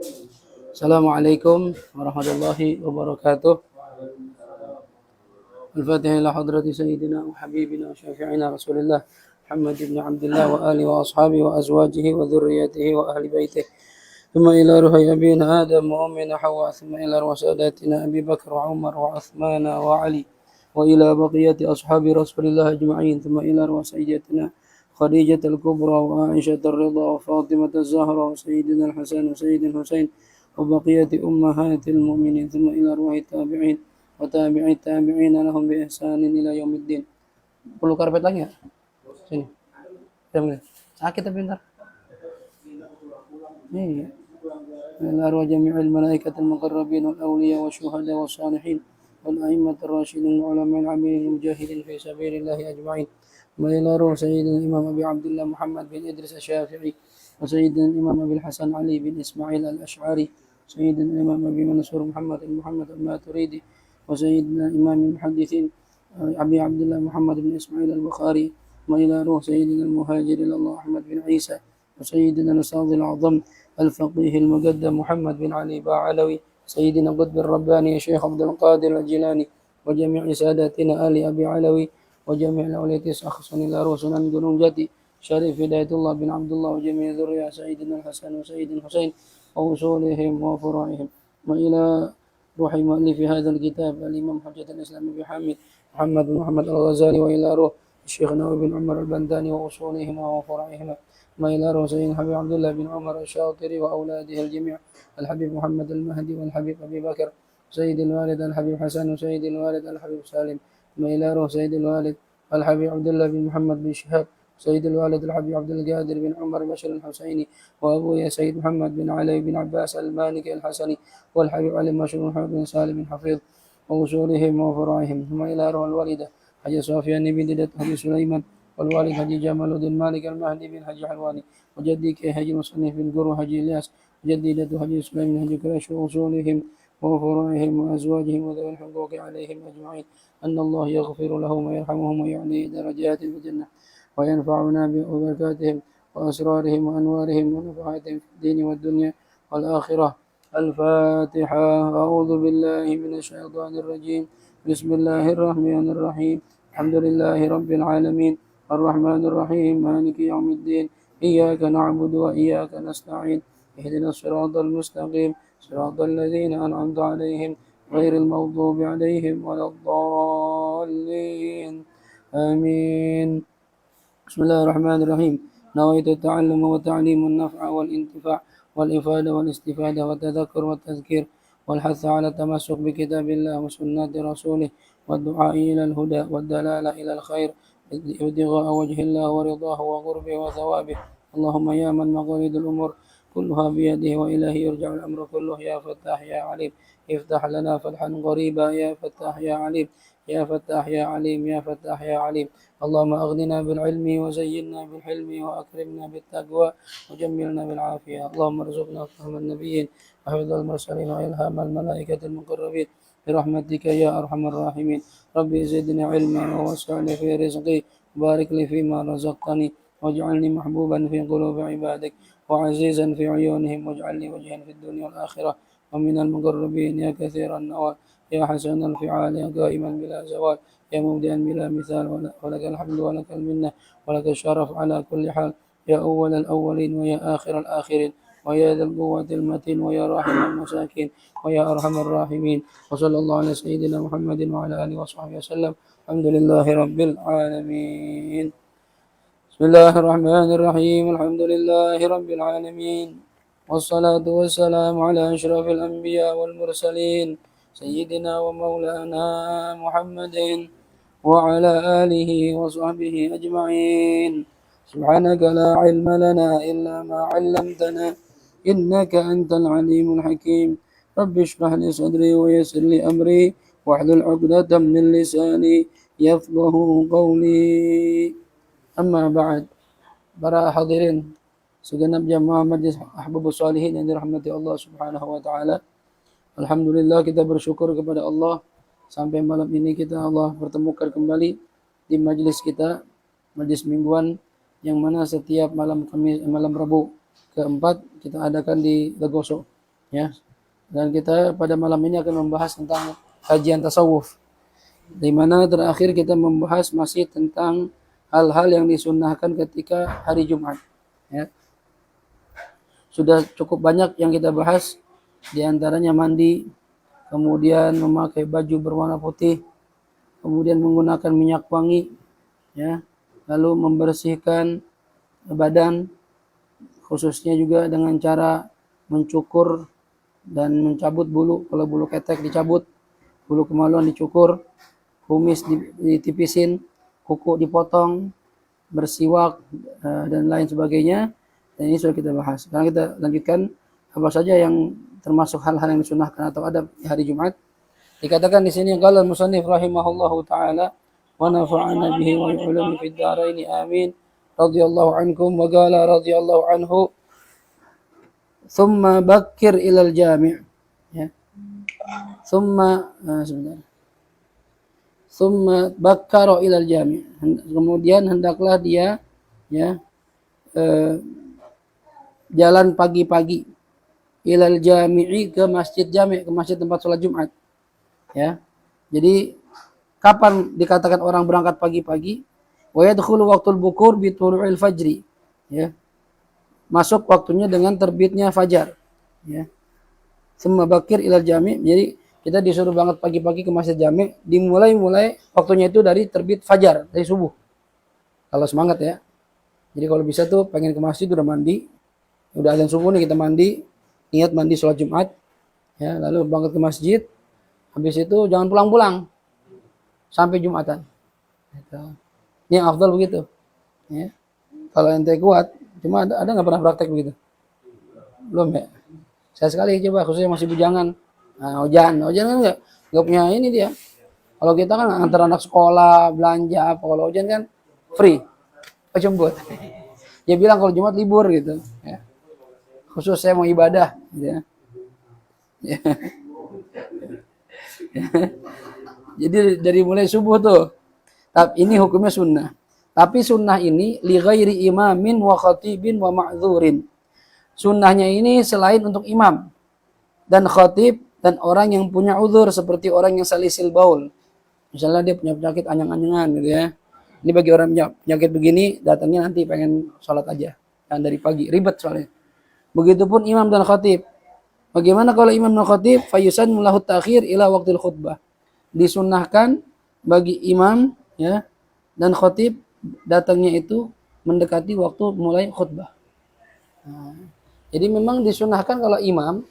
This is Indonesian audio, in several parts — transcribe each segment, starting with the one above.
Assalamualaikum warahmatullahi wabarakatuh. الفاتحة إلى حضرة سيدنا وحبيبنا وشافعنا رسول الله محمد بن عبد الله وآله وأصحابه وأزواجه وذريته وأهل بيته، ثم إلى روح أبينا آدم وأمنا حواء، ثم إلى روح ساداتنا أبي بكر وعمر وعثمان وعلي، وإلى بقية أصحاب رسول الله أجمعين، ثم إلى روح سيدتنا خديجة الكبرى وعائشة الرضا وفاطمة الزهرة وسيدنا الحسن وسيد الحسين وبقية أمهات المؤمنين، ثم إلى روح التابعين وتابع التابعين لهم بإحسان إلى يوم الدين. Perlu karpet lagi nggak? Sini. Sakit tapi bentar. Iya. إلى أرواح جميع الملائكة المقربين والأولياء والشهداء والصالحين والأئمة الراشدين والعلماء العاملين المجاهدين في سبيل الله أجمعين، وإلى روح سيدنا الإمام أبي عبد الله محمد بن إدريس الشافعي، وسيدنا الإمام أبي الحسن علي بن إسماعيل الأشعري، سيدنا الإمام أبي منصور محمد بن محمد الماتريدي، وسيدنا إمام المحدثين أبي عبد الله محمد بن إسماعيل البخاري، وإلى روح سيدنا المهاجر إلى الله أحمد بن عيسى، وسيدنا الأستاذ الأعظم الفقيه المقدم محمد بن علي باعلوي، سيدنا قطب الرباني الشيخ عبد القادر الجيلاني، وجميع ساداتنا آل أبي علوي، وجميع الأولياء أخصا إلى روح سنن gunung jati شريف هداية الله بن عبد الله، وجميع ذرية سيدنا الحسن وسيد الحسين وأصولهم وفروعهم، وإلى روح مؤلف هذا الكتاب الإمام حجة الإسلام أبي حامد محمد بن محمد الغزالي، وإلى روح الشيخ نووي بن عمر البنداني وأصولهما وفرعهما، ما إلى روح سيدنا الحبيب عبد الله بن عمر الشاطري وأولاده الجميع، الحبيب محمد المهدي والحبيب أبي بكر، سيد الوالد الحبيب حسن وسيد الوالد الحبيب سالم، ما إلى روح سيد الوالد الحبيب عبد الله بن محمد بن شهاب، سيد الوالد الحبيب عبد القادر بن عمر بشر الحسيني، وأبويا سيد محمد بن علي بن عباس المالكي الحسني، والحبيب علي مشهور محمد بن سالم بن حفيظ، وأصولهم وفرعهم، ثم إلى روح الوالدة حج صافية بن ديدة حج سليمان، والوالد حجي جمال الدين مالك المهدي بن حجي حلواني، وجدي كي حجي مصنف بن قرو حجي الياس، وجدي حجي سليم بن حجي قريش، وأصولهم وفروعهم وأزواجهم وذوي الحقوق عليهم أجمعين، أن الله يغفر لهم ويرحمهم ويعلي درجات في الجنة، وينفعنا ببركاتهم وأسرارهم وأنوارهم ونفعاتهم في الدين والدنيا والآخرة. الفاتحة. أعوذ بالله من الشيطان الرجيم. بسم الله الرحمن الرحيم. الحمد لله رب العالمين الرحمن الرحيم مالك يوم الدين، إياك نعبد وإياك نستعين، اهدنا الصراط المستقيم صراط الذين أنعمت عليهم غير المغضوب عليهم ولا الضالين، آمين. بسم الله الرحمن الرحيم. نويت التعلم والتعليم والنفع والانتفاع والإفادة والاستفادة والتذكر والتذكير والحث على التمسك بكتاب الله وسنة رسوله والدعاء إلى الهدى والدلالة إلى الخير ابتغاء وجه الله ورضاه وقربه وثوابه. اللهم يا من مقاليد الأمور كلها بيده وإليه يرجع الأمر كله، يا فتاح يا عليم افتح لنا فتحا قريبا، يا فتاح يا عليم يا فتاح يا عليم يا فتاح يا عليم. اللهم أغننا بالعلم وزينا بالحلم وأكرمنا بالتقوى وجملنا بالعافية. اللهم ارزقنا فهم النبيين وحفظ المرسلين وإلهام الملائكة المقربين برحمتك يا أرحم الراحمين. ربي زدني علما ووسع لي في رزقي وبارك لي فيما رزقتني واجعلني محبوبا في قلوب عبادك وعزيزا في عيونهم، واجعل لي وجها في الدنيا والآخرة ومن المقربين يا كثير النوال يا حسن الفعال يا قائما بلا زوال يا مبدئا بلا مثال، ولك الحمد ولك المنة ولك الشرف على كل حال، يا أول الأولين ويا آخر الآخرين ويا ذا القوة المتين ويا راحم المساكين ويا أرحم الراحمين. وصلى الله على سيدنا محمد وعلى آله وصحبه وسلم. الحمد لله رب العالمين. بسم الله الرحمن الرحيم. الحمد لله رب العالمين، والصلاة والسلام على أشرف الأنبياء والمرسلين سيدنا ومولانا محمد وعلى آله وصحبه أجمعين. سبحانك لا علم لنا إلا ما علمتنا إنك أنت العليم الحكيم. رب اشرح لي صدري ويسر لي أمري واحلل عقدة من لساني يفقه قولي. أما بعد. Para hadirin segenap jamaah Majlis Ahbabus Salihin yang dirahmati Allah Subhanahu wa taala. Alhamdulillah kita bersyukur kepada Allah sampai malam ini Allah pertemukan kembali di majlis kita, majlis mingguan yang mana setiap malam Kamis, malam Rabu keempat kita adakan di Legoso. ya. Dan kita pada malam ini akan membahas tentang kajian tasawuf, di mana terakhir kita membahas masih tentang hal-hal yang disunnahkan ketika hari Jumat, ya. Sudah cukup banyak yang kita bahas, di antaranya mandi, kemudian memakai baju berwarna putih, kemudian menggunakan minyak wangi, ya, lalu membersihkan badan, khususnya juga dengan cara mencukur dan mencabut bulu. Kalau bulu ketek dicabut, bulu kemaluan dicukur, kumis ditipisin, kuku dipotong, bersiwak, dan lain sebagainya. Dan ini sudah kita bahas. Sekarang kita lanjutkan apa saja yang termasuk hal-hal yang disunahkan atau adab di hari Jumat. Dikatakan di sini, qala al-musannif rahimahullahu taala wa nafa'ana bihi wa ulumi fid dharain amin radhiyallahu ankum wa qala radhiyallahu anhu thumma bakkir ilal jami', ya. Thumma bakkara ilal jami', kemudian hendaklah dia, ya, jalan pagi-pagi ilal jami'i, ke masjid jami', ke masjid tempat sholat Jumat, ya. Jadi kapan dikatakan orang berangkat pagi-pagi? Wa yadkhulu waqtul bukur bi tulu'il fajri, ya. Masuk waktunya dengan terbitnya fajar, ya. Summa bakir ilal jami', jadi kita disuruh banget pagi-pagi ke masjid jami', dimulai waktunya itu dari terbit fajar, dari subuh. Kalau semangat, ya. Jadi kalau bisa tuh pengen ke masjid udah mandi, udah azan subuh nih kita mandi, niat mandi sholat Jumat, ya, lalu berangkat ke masjid. Habis itu jangan pulang-pulang sampai Jumatan. Ini yang afdal begitu, ya. Kalau ente kuat, cuma ada nggak pernah praktek begitu? Belum, ya? Saya sekali coba, khususnya masih bujangan. Nah, Ojan kan nggak punya ini dia. Kalau kita kan antar anak sekolah, belanja apa. Kalau Ojan kan free, jemput. Dia bilang kalau Jumat libur gitu, ya. Khusus saya mau ibadah, gitu, ya. Jadi dari mulai subuh tuh. Tapi ini hukumnya sunnah. Tapi sunnah ini li ghairi imamin wa khatibin wa ma'dzurin. Sunnahnya ini selain untuk imam dan khatib dan orang yang punya uzur, seperti orang yang salisil baul. Misalnya dia punya penyakit anyang-anyangan gitu, ya. Ini bagi orang punya penyakit begini, datangnya nanti pengen sholat aja. Dan dari pagi, ribet soalnya. Begitupun imam dan khatib. Bagaimana kalau imam dan khatib? Fayusan mulahut takhir ila waktil khutbah. Disunnahkan bagi imam, ya, dan khatib datangnya itu mendekati waktu mulai khutbah. Nah, jadi memang disunahkan kalau imam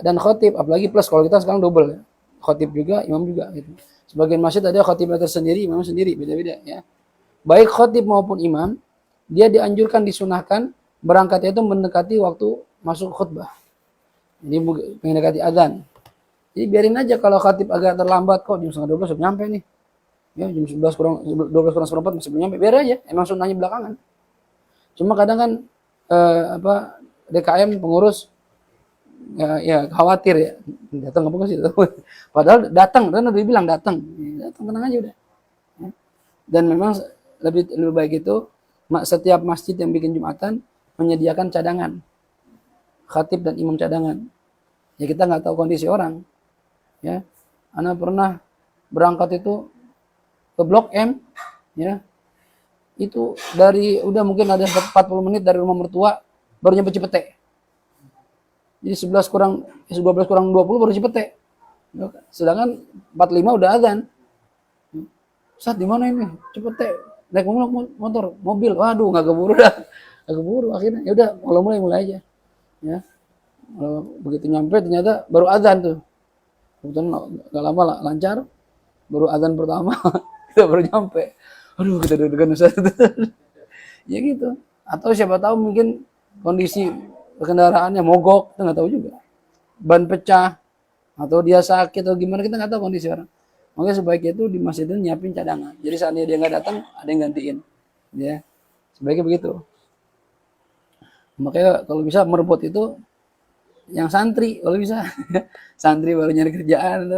dan khatib, apalagi plus kalau kita sekarang double, ya. Khatib juga, imam juga gitu. Sebagian masjid ada khatibnya tersendiri, imam sendiri, beda-beda, ya. Baik khatib maupun imam, dia dianjurkan, disunahkan berangkatnya itu mendekati waktu masuk khutbah. Jadi mendekati azan. Jadi biarin aja kalau khatib agak terlambat, kok jam 11:30 sudah nyampe nih. Ya, jam 11 kurang 12 kurang seperempat masih belum nyampe. Biar aja, emang sunnahnya belakangan. Cuma kadang kan DKM pengurus ya khawatir, ya. Datang apa sih? Padahal datang, kan udah bilang datang. Ya, datang, tenang aja udah. Ya. Dan memang lebih baik itu setiap masjid yang bikin Jumatan menyediakan cadangan. Khatib dan imam cadangan. Ya kita nggak tahu kondisi orang. Ya. Ana pernah berangkat itu ke Blok M, ya. Itu udah mungkin ada 40 menit dari rumah mertua baru nyampe Cipete. Jadi 12 kurang 20 baru Cipete. Sedangkan 45 udah azan. Ustaz di mana ini? Cipete. Naik mobil. Waduh, nggak keburu dah. Nggak keburu akhirnya. Ya udah, mulai aja. Ya. Begitu nyampe ternyata baru azan tuh. Kebetulan nggak lama lah, lancar. Baru azan pertama kita baru nyampe. Aduh, kita deg-degan Ustaz. Ya gitu. Atau siapa tahu mungkin kondisi kendaraannya mogok, kita nggak tahu juga. Ban pecah atau dia sakit atau gimana, kita nggak tahu kondisi orang. Makanya sebaiknya itu di masjid itu nyiapin cadangan. Jadi saatnya dia nggak datang, ada yang gantiin. Ya, sebaiknya begitu. Makanya kalau bisa merebut itu yang santri, kalau bisa. Santri baru nyari kerjaan,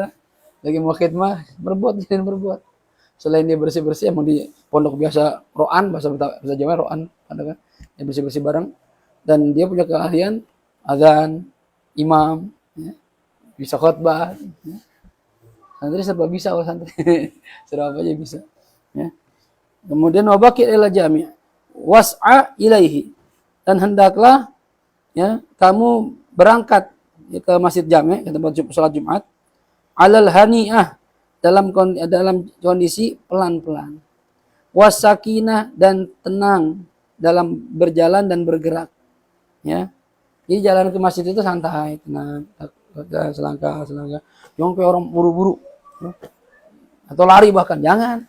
lagi mau khidmah, merebut. Selain dia bersih-bersih, emang di pondok biasa ro'an, bahasa Jawa ro'an, ada kan? Dia bersih-bersih bareng. Dan dia punya keahlian azan, imam, ya. Bisa khutbah. Ya. Santri serba bisa, santri. Serba aja bisa. Ya. Kemudian wabakir ila jami' was'a ilaihi, dan hendaklah ya kamu berangkat ya, ke masjid jami' ke tempat salat Jumat alal hani'ah, dalam kondisi pelan-pelan, wasakinah, dan tenang dalam berjalan dan bergerak ya. Jadi jalan ke masjid itu santai, tenang, selangkah jangan kayak orang buru-buru ya. Atau lari bahkan jangan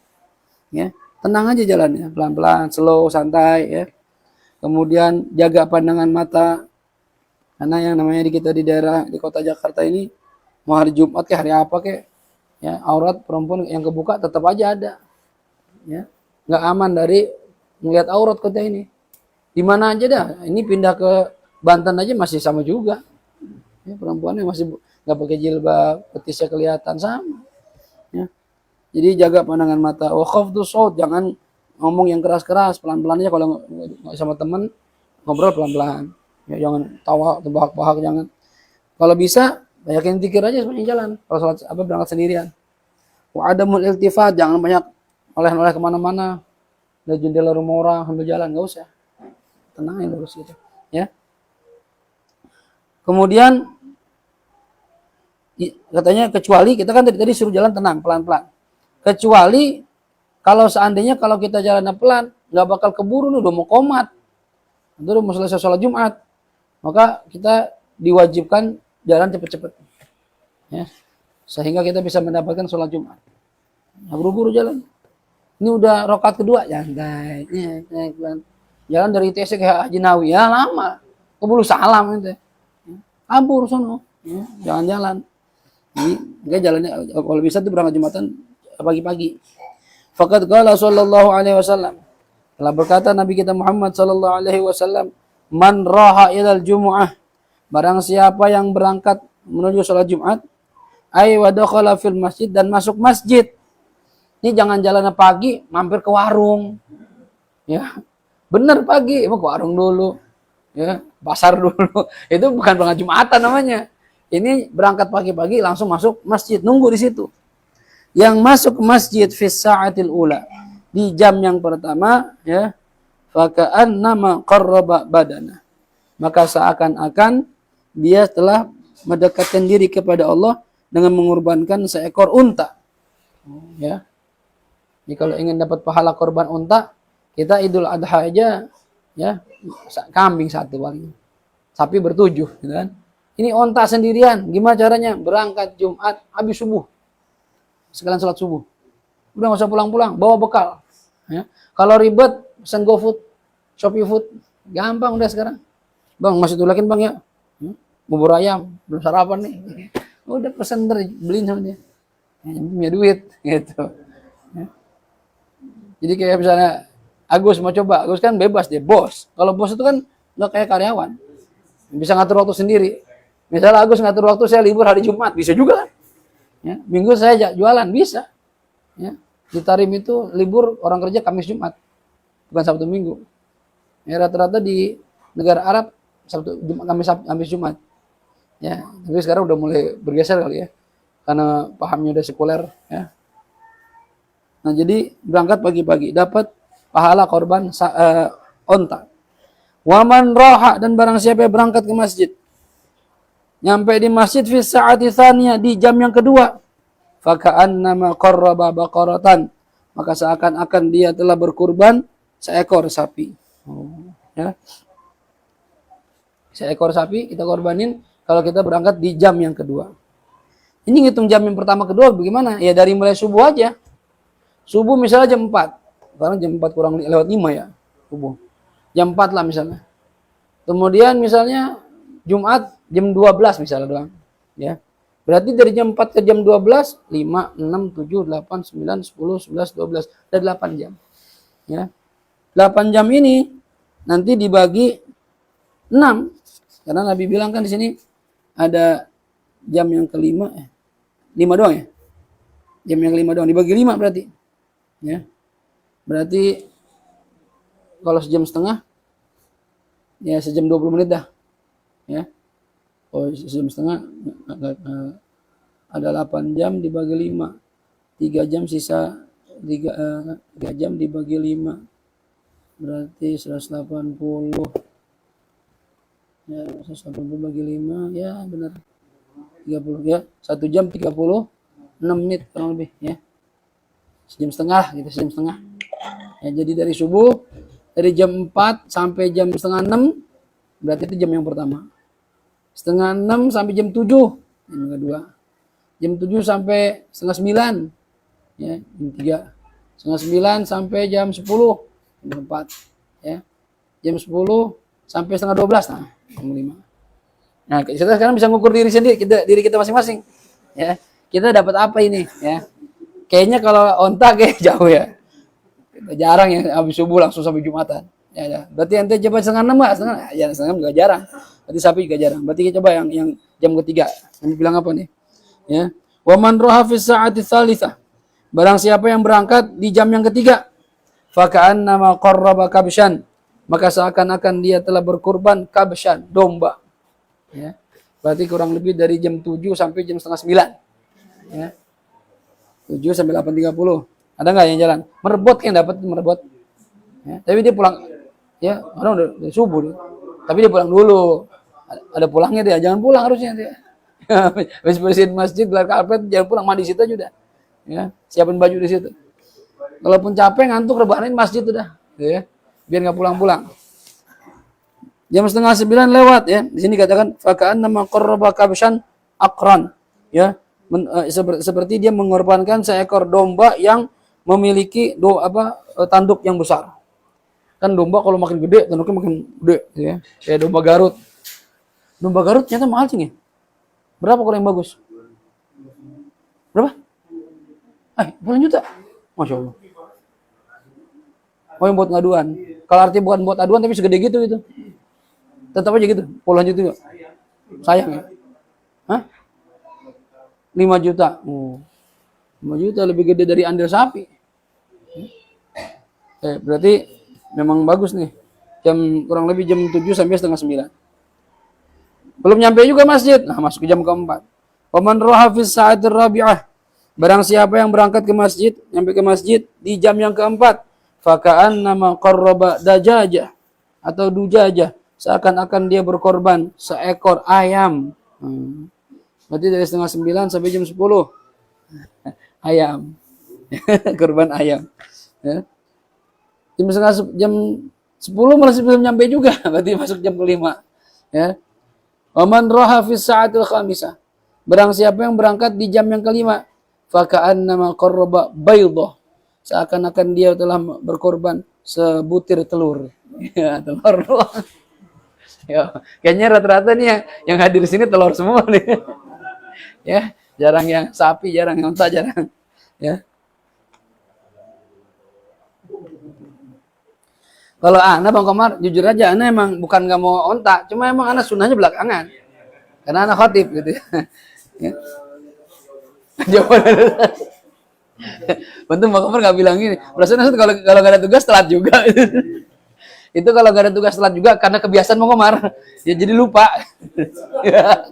ya. Tenang aja jalannya, pelan-pelan, slow, santai ya. Kemudian jaga pandangan mata, karena yang namanya kita di daerah di kota Jakarta ini mau hari Jumat kayak hari apa kayak ya, aurat perempuan yang kebuka tetap aja ada ya. Nggak aman dari melihat aurat kota ini. Di mana aja dah, ini pindah ke Banten aja masih sama juga ya, perempuannya masih nggak pakai jilbab, betisnya kelihatan sama ya. Jadi jaga pandangan mata. Wa khafdu shaut, jangan ngomong yang keras-keras, pelan-pelan aja. Kalau nggak sama teman ngobrol pelan-pelan. Ya, jangan tawa, terbahak-bahak, jangan. Kalau bisa banyakin zikir aja sepanjang jalan. Kalau salat berangkat sendirian. Wa adamul iltifat, jangan banyak oleh-oleh kemana-mana. Dari jendela rumah orang sambil jalan, nggak usah. Tenangin terus gitu. Ya. Kemudian katanya kecuali kita kan tadi suruh jalan tenang, pelan-pelan. Kecuali kalau seandainya kalau kita jalan pelan, nggak bakal keburu nih, udah mau komat, udah mau selesai sholat Jumat, maka kita diwajibkan jalan cepet-cepet, ya, sehingga kita bisa mendapatkan sholat Jumat. Nggak buru-buru jalan. Ini udah rakaat kedua, santai, jalan dari ITC ke Haji Nawawi, ya lama, keburu salam itu, kabur sono, ya, jalan-jalan. Jadi dia jalannya kalau bisa tuh berangkat Jumatan pagi-pagi. Faqad qala sallallahu alaihi wasallam, telah berkata Nabi kita Muhammad sallallahu alaihi wasallam, man raha ilal jumu'ah, barang siapa yang berangkat menuju salat Jumat, ay wa dakhala fil masjid, dan masuk masjid. Ini jangan jalan pagi mampir ke warung. Ya. Bener pagi, emang ke warung dulu. Ya, pasar dulu. Itu bukan berangkat Jumatan namanya. Ini berangkat pagi-pagi langsung masuk masjid, nunggu di situ. Yang masuk ke masjid fi sa'atil ula, di jam yang pertama ya, faka'annama qarraba badana, maka seakan-akan dia telah mendekatkan diri kepada Allah dengan mengorbankan seekor unta ya. Jadi kalau ingin dapat pahala korban unta, kita Idul Adha aja ya, kambing satu paling, sapi bertujuh gitu kan. Ini unta sendirian, gimana caranya? Berangkat Jumat habis subuh, sekalian sholat subuh. Udah nggak usah pulang-pulang, bawa bekal. Ya. Kalau ribet, pesan GoFood, Shopee Food, gampang udah sekarang. Bang, masih tulakin bang ya? Bubur ayam, belum sarapan nih. Udah pesan ntar beliin sama dia. Ya, punya duit, gitu. Ya. Jadi kayak misalnya Agus mau coba, Agus kan bebas dia, bos. Kalau bos itu kan nggak kayak karyawan, bisa ngatur waktu sendiri. Misalnya Agus ngatur waktu, saya libur hari Jumat, bisa juga kan? Ya, minggu saya jualan, bisa. Ya, di Tarim itu libur orang kerja Kamis Jumat, bukan Sabtu Minggu. Ya, rata-rata di negara Arab Sabtu Jumat, Kamis Jumat. Ya, tapi sekarang udah mulai bergeser kali ya, karena pahamnya udah sekuler. Ya. Nah jadi berangkat pagi-pagi dapat pahala korban onta. Waman roha, dan barang siapa yang berangkat ke masjid, nyampe di masjid fi sa'ati tsaniyah, di jam yang kedua, faka'annama qarraba baqaratan, maka seakan-akan dia telah berkurban seekor sapi. Ya. Seekor sapi kita korbanin kalau kita berangkat di jam yang kedua. Ini ngitung jam yang pertama kedua bagaimana? Ya dari mulai subuh aja. Subuh misalnya jam 4. Sekarang jam 4 kurang lewat 5 ya, subuh. Jam 4 lah misalnya. Kemudian misalnya Jumat jam 12 misalnya doang. Ya. Berarti dari jam 4 ke jam 12, 5, 6, 7, 8, 9, 10, 11, 12. Ada 8 jam. Ya. 8 jam ini nanti dibagi 6. Karena Nabi bilang kan di sini ada jam yang kelima, 5 doang ya. Jam yang kelima doang, dibagi 5 berarti. Ya. Berarti kalau sejam setengah, ya sejam 20 menit dah. Ya. Oh, sejam setengah ada 8 jam dibagi 5. 3 jam sisa 3 jam dibagi 5. Berarti 180. Ya, 180 bagi 5 ya benar. 30 ya. 1 jam 36 menit kurang lebih ya. Sejam setengah gitu, sejam setengah. Ya, jadi dari subuh dari jam 4 sampai jam setengah 6 berarti itu jam yang pertama. Setengah 6 sampai jam 7 yang kedua. Jam 7 sampai setengah 9 ya, jam 3. Setengah 9 sampai jam 10 jam 4 ya. Jam 10 sampai setengah 12 nah, jam 5. Nah, kita sekarang bisa ngukur diri sendiri, diri kita masing-masing ya. Kita dapat apa ini ya? Kayaknya kalau onta kayak jauh ya. Jarang ya habis subuh langsung sampai Jumatan. Ya. Berarti ente coba setengah 6 enggak? Setengah 6 juga jarang. Berarti sapi juga jarang. Berarti kita coba yang jam ketiga. Kami bilang apa nih? Ya. Wa man raha fi sa'ati tsalitsah. Barang siapa yang berangkat di jam yang ketiga, fa ka'annama qarraba kabshan. Maka seakan-akan dia telah berkurban kabshan, domba. Ya. Berarti kurang lebih dari jam 7 sampai jam setengah 9. Ya. 7 sampai 8.30. Ada nggak yang jalan? Merebot kan dapat merebot. Ya, tapi dia pulang ya, orang udah subuh dia. Tapi dia pulang dulu. Ada pulangnya dia, jangan pulang harusnya dia. Habis bersihin masjid, gelar karpet, jangan pulang, mandi situ aja udah. Ya, siapin baju di situ. Kalaupun capek ngantuk rebahanin masjid udah, ya. Biar nggak pulang-pulang. Jam setengah 9 lewat ya. Di sini katakan fakaan nama qarraba kabshan akran. Ya, seperti dia mengorbankan seekor domba yang memiliki tanduk yang besar. Kan domba kalau makin gede, tanduknya makin gede ya. Kayak domba Garut. Domba Garut ternyata mahal sih nih. Berapa kalau yang bagus? Berapa? Puluhan juta. Masya Allah. Oh, yang buat ngaduan. Kalau artinya bukan buat aduan tapi segede gitu gitu. Tetap aja gitu, puluhan juta juga. Sayang ya. 5 juta. 5 juta lebih gede dari andil sapi. Berarti memang bagus nih. Kurang lebih jam 7 sampai setengah 9. Belum nyampe juga masjid. Nah, masuk ke jam keempat. Waman roha fis sa'atir rabi'ah. Barang siapa yang berangkat ke masjid, nyampe ke masjid di jam yang keempat, faka'an nama qarraba dajajah atau dujajah. Seakan-akan dia berkorban seekor ayam. Berarti dari setengah 9 sampai jam 10. Ayam. Korban ayam. Ya. Jam 10 malah belum nyampe juga. Berarti masuk jam kelima. Ya. Waman roha fis sa'atil khamisah. Barang siapa yang berangkat di jam yang kelima, faka'an nama qarraba baydah. Seakan-akan dia telah berkorban sebutir telur. Ya, telur. Ya, kayaknya rata-rata nih yang hadir di sini telur semua nih. Ya, jarang yang sapi, jarang yang unta, jarang. Ya. Kalau anak Bang Komar, jujur aja, anak emang bukan nggak mau onta, cuma emang anak sunnahnya belakangan. Karena anak khotib gitu ya. Ya. Jawaban Bentuk Bang Komar nggak bilang gini. Perasaan kalau nggak ada tugas telat juga. Itu kalau nggak ada tugas telat juga karena kebiasaan Bang Komar. Ya jadi lupa. Ya.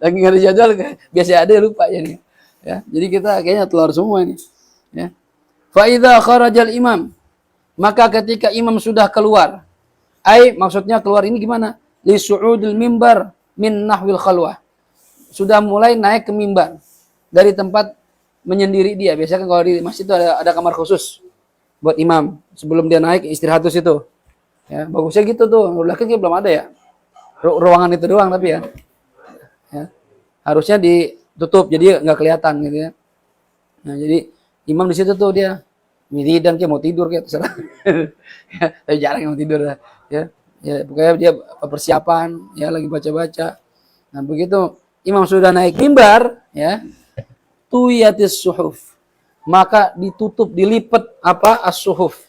Lagi nggak ada jadwal, biasa ada lupa jadi. Ya, jadi kita kayaknya telur semua ini. Ya. Fa idza kharajal imam, maka ketika imam sudah keluar, maksudnya keluar ini gimana? Li su'udil mimbar min nahwil khalwah. Sudah mulai naik ke mimbar dari tempat menyendiri dia. Biasanya kan kalau di masjid itu ada kamar khusus buat imam sebelum dia naik istirahat di situ. Ya, bagusnya gitu tuh. Belakang belum ada ya. Ruangan itu doang tapi ya. Ya. Harusnya ditutup jadi nggak kelihatan gitu ya. Nah, jadi imam di situ tuh dia wiridan kayak mau tidur kayak terserah. Ya, tapi jarang yang mau tidur ya. Ya, pokoknya dia persiapan ya lagi baca-baca. Nah, begitu imam sudah naik mimbar ya, tuyatis suhuf. Maka ditutup, dilipat as-suhuf.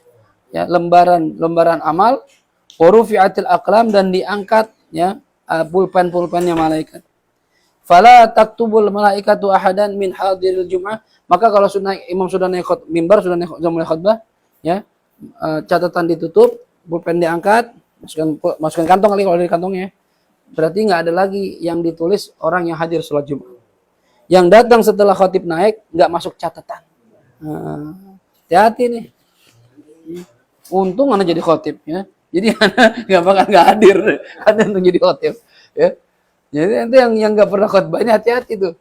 Ya, lembaran amal, warufi'atil aqlam dan diangkat ya pulpen-pulpennya malaikat. Fala taktubul malaikatu ahadan min hadiril jum'ah. Maka kalau imam sudah naik mimbar, sudah mulai khutbah, ya, catatan ditutup, pulpen diangkat, masukkan kantong kali kalau dari kantongnya. berarti nggak ada lagi yang ditulis orang yang hadir sholat Jumat. Yang datang setelah khotib naik nggak masuk catatan. Nah, hati-hati nih. Untung anak jadi khotib ya. Jadi anak nggak bakal nggak hadir karena untuk jadi khotib ya. Jadi nanti yang nggak pernah khotbah ini hati-hati tuh.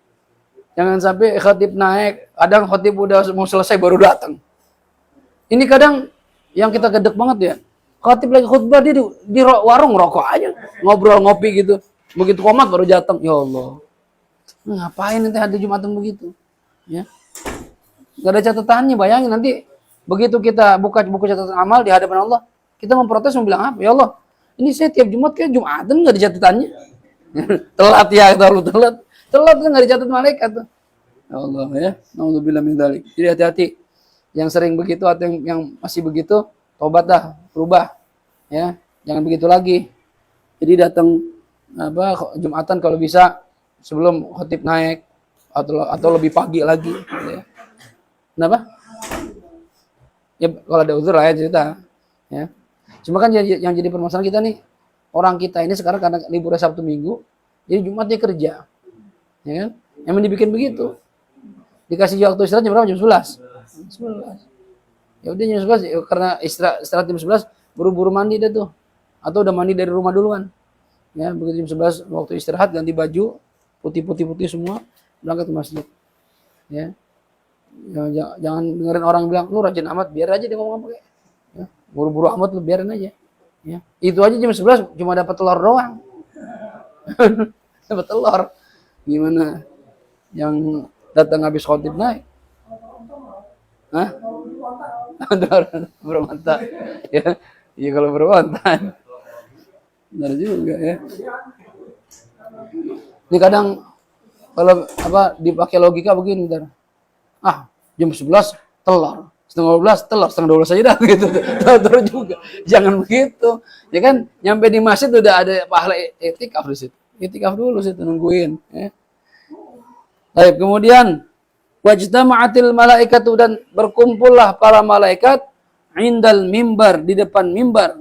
Jangan sampai khotib naik, kadang khotib udah mau selesai baru datang. Ini kadang yang kita gedek banget ya. Khotib lagi khutbah dia di warung rokok aja, ngobrol ngopi gitu. Begitu komat baru datang. Ya Allah. Ngapain nanti hari Jumatan begitu? Ya. Gak ada catatannya, bayangin nanti begitu kita buka buku catatan amal di hadapan Allah, kita memprotes mau bilang apa? Ya Allah, ini saya tiap Jumat kayak Jumatan nggak ada catatannya. Telat ya, terlalu telat. Telat kan nggak dicatat malaikat tuh. Ya Allah ya. Nauzubillah min dzalik. Jadi hati-hati. Yang sering begitu atau yang masih begitu, tobat dah, berubah. Ya, jangan begitu lagi. Jadi datang Jumatan kalau bisa sebelum khotib naik atau lebih pagi lagi. Ya. Kenapa? Ya kalau ada uzur lah ya cerita. Ya. Cuma kan yang jadi permasalahan kita nih, orang kita ini sekarang karena libur Sabtu Minggu, jadi Jumatnya kerja. Ya kan? Yang dibikin begitu. Dikasih waktu istirahat jam berapa? Jam 11. 11. Ya udah jam 11 karena istirahat jam 11 buru-buru mandi dah tuh. Atau udah mandi dari rumah duluan. Ya, begitu jam 11 waktu istirahat ganti baju, putih semua, berangkat ke masjid. Ya. Jangan dengerin orang bilang, "Lu rajin amat, biar aja dia ngomong apa kayak." Ya, buru-buru amat lu biarin aja. Ya. Itu aja jam 11 cuma dapat telur doang. Dapat telur. Gimana? Yang datang habis khotib naik. Hah? Bermata. Ya. Iya kalau bermata. Benar juga ya. Ini kadang kalau dipakai logika begini bentar. Jam 11 telur. Setengah 12 telur, setengah 12 aja dah gitu. Telur juga. Jangan begitu. Ya kan nyampe di masjid udah ada pahala iktikaf di situ. Iktikaf dulu situ nungguin ya. Baik, kemudian wajtama'atil malaikatu dan berkumpullah para malaikat indal mimbar di depan mimbar.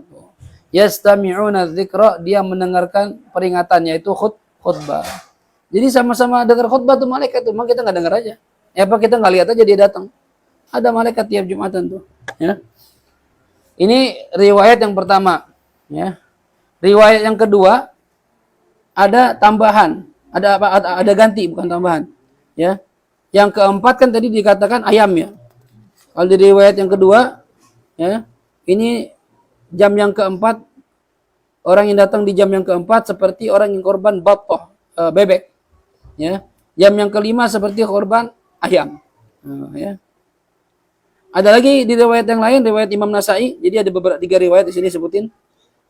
Yastami'una dzikra, dia mendengarkan peringatan yaitu khutbah. Jadi sama-sama dengar khutbah tuh malaikat tuh, kita enggak dengar aja. Ya apa kita enggak lihat aja dia datang. Ada malaikat tiap Jumatan tuh, ya. Ini riwayat yang pertama, ya. Riwayat yang kedua ada tambahan, ada ganti bukan tambahan. Ya, yang keempat kan tadi dikatakan ayam ya. Kalau di riwayat yang kedua, ya, ini jam yang keempat, orang yang datang di jam yang keempat seperti orang yang korban batoh, bebek. Ya, jam yang kelima seperti korban ayam. Ya. Ada lagi di riwayat yang lain, riwayat Imam Nasai. Jadi ada beberapa 3 riwayat di sini sebutin.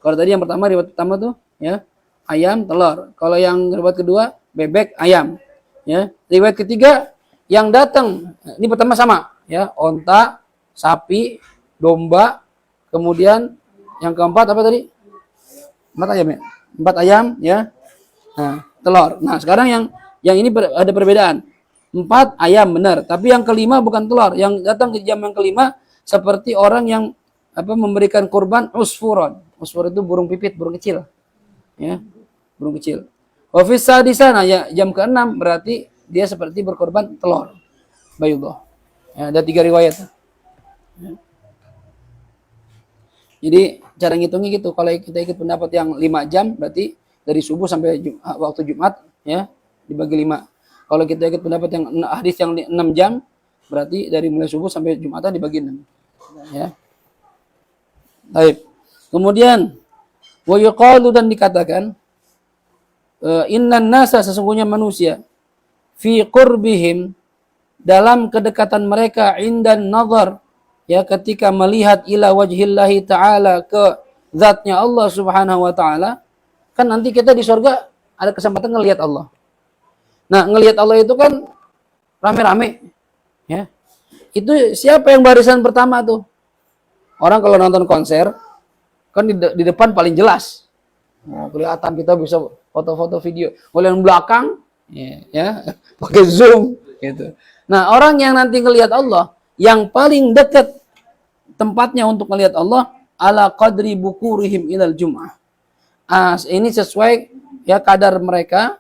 Kalau tadi yang pertama riwayat pertama tuh, ya, ayam, telur. Kalau yang riwayat kedua, bebek, ayam. Ya, riwayat ketiga yang datang ini pertama sama, ya, onta, sapi, domba, kemudian yang keempat apa tadi? 4 ayam ya. 4 ayam, ya. Nah, telur. Nah, sekarang yang ini ada perbedaan. 4 ayam benar, tapi yang kelima bukan telur. Yang datang ke jam yang kelima seperti orang yang memberikan kurban usfuron. Usfur itu burung pipit, burung kecil. Ya, burung kecil. Ofisa di sana ya jam ke-6 berarti dia seperti berkorban telur. Bayullah. Ya, ada 3 riwayat. Ya. Jadi cara ngitungnya gitu. Kalau kita ikut pendapat yang 5 jam berarti dari subuh sampai waktu Jumat ya dibagi 5. Kalau kita ikut pendapat yang hadis yang 6 jam berarti dari mulai subuh sampai Jumatan dibagi 6. Ya. Baik. Kemudian wa yuqalu dan dikatakan innan nasa sesungguhnya manusia fi qurbihim dalam kedekatan mereka indan nazar ya ketika melihat ila wajhillahi ta'ala ke zatnya Allah Subhanahu wa taala kan nanti kita di surga ada kesempatan ngelihat Allah. Nah, ngelihat Allah itu kan rame-rame ya. Itu siapa yang barisan pertama tuh? Orang kalau nonton konser kan di depan paling jelas. Nah, kelihatan kita bisa foto-foto video. Kalau yang belakang ya pakai zoom gitu. Nah, orang yang nanti ngelihat Allah, yang paling dekat tempatnya untuk melihat Allah ala qadri bukurihim ilal jum'ah. Ini sesuai ya kadar mereka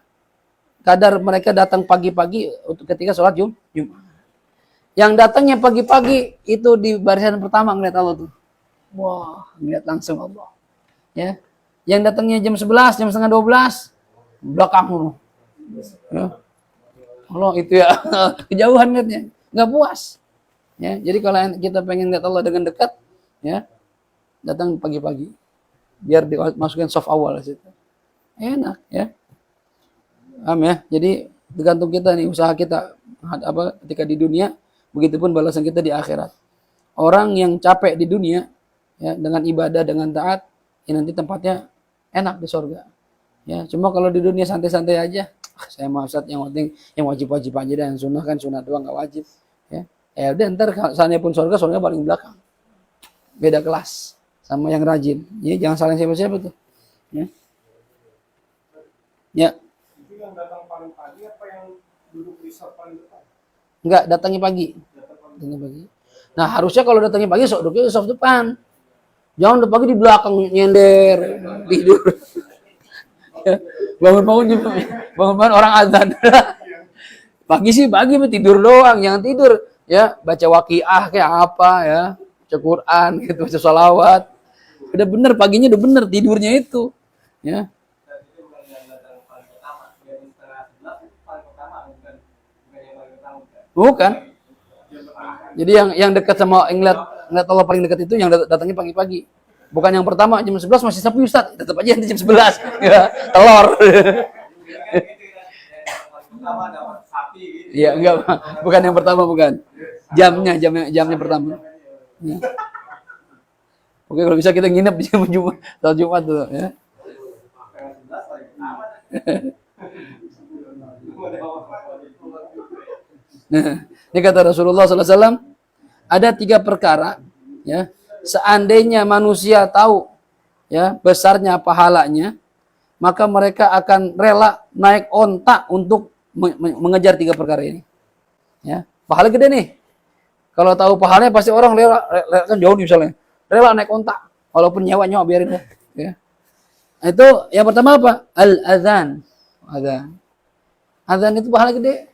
datang pagi-pagi untuk ketika sholat Jumat. Yang datangnya pagi-pagi itu di barisan pertama ngeliat Allah tuh. Wah, ngeliat langsung Allah. Ya. Yang datangnya jam 11, jam setengah 12, belakang dulu. Ya. Allah itu ya kejauhan liatnya, nggak puas. Ya, jadi kalau kita pengen lihat Allah dengan dekat, ya datang pagi-pagi, biar dimasukin soft awal situ. Enak, ya. Paham ya? Jadi tergantung kita nih, usaha kita ketika di dunia, begitupun balasan kita di akhirat. Orang yang capek di dunia, ya dengan ibadah, dengan taat, ya nanti tempatnya enak di surga. Ya, cuma kalau di dunia santai-santai aja, saya mau Ustaz yang penting yang wajib-wajib aja dan yang sunnah kan sunnah doang nggak wajib. Ya, udah ntar sana pun surga paling belakang. Beda kelas sama yang rajin. Jadi jangan saling siapa-siapa tuh. Ya. Ya. Yang datang paling pagi apa yang duduk di saf paling depan? Enggak, datangnya pagi. Datangnya pagi. Nah, harusnya kalau datangnya pagi sok duduknya di saf depan. Jangan udah pagi di belakang nyender, tidur. Bangun orang azan. Pagi sih pagi tidur doang, jangan tidur ya, baca waqiah kayak apa ya, baca Quran gitu, baca sholawat. Udah bener paginya udah bener tidurnya itu. Ya. Bukan. Jadi yang dekat sama ngeliat Allah paling dekat itu yang datangnya pagi-pagi. Bukan yang pertama jam 11 masih sepi Ustaz, tetap aja nanti jam 11. Ya, telur. Iya, enggak, bukan yang pertama bukan. Jamnya pertama. Ya. Oke, kalau bisa kita nginep di jam Jumat tuh ya. Nah, ini kata Rasulullah SAW, ada 3 perkara, ya, seandainya manusia tahu, ya, besarnya pahalanya, maka mereka akan rela naik onta untuk mengejar 3 perkara ini. Ya, pahala gede nih. Kalau tahu pahalanya pasti orang rela kan jauh nih misalnya, rela naik onta, walaupun nyawa biarin deh. Ya. Itu yang pertama apa? Al-adzan. Adzan itu pahala gede.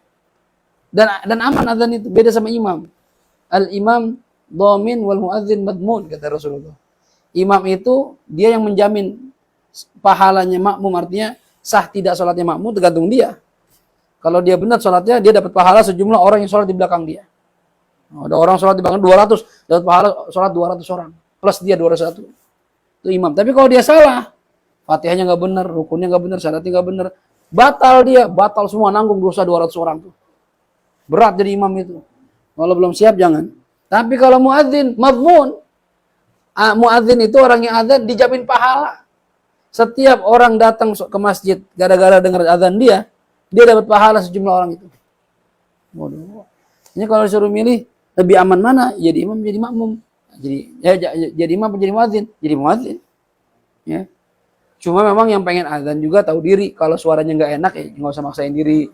Dan aman adzan itu, beda sama imam. Al-imam dhamin wal muadzin madmun, kata Rasulullah. Imam itu dia yang menjamin pahalanya makmum, artinya sah tidak sholatnya makmum tergantung dia. Kalau dia benar sholatnya, dia dapat pahala sejumlah orang yang sholat di belakang dia. Ada orang sholat di belakang 200, dapat pahala sholat 200 orang. Plus dia 201. Itu imam. Tapi kalau dia salah, Fatihahnya nggak benar, rukunnya nggak benar, syaratnya nggak benar, batal semua, nanggung dosa 200 orang tuh. Berat jadi imam itu. Kalau belum siap jangan. Tapi kalau muadzin, madmun. Muadzin itu orang yang adzan dijamin pahala. Setiap orang datang ke masjid gara-gara dengar adzan dia dapat pahala sejumlah orang itu. Waduh. Ini kalau disuruh milih lebih aman mana? Jadi imam, jadi makmum. Jadi imam, jadi muadzin, jadi muadzin. Ya. Cuma memang yang pengen adzan juga tahu diri. Kalau suaranya nggak enak, ya nggak usah maksain diri.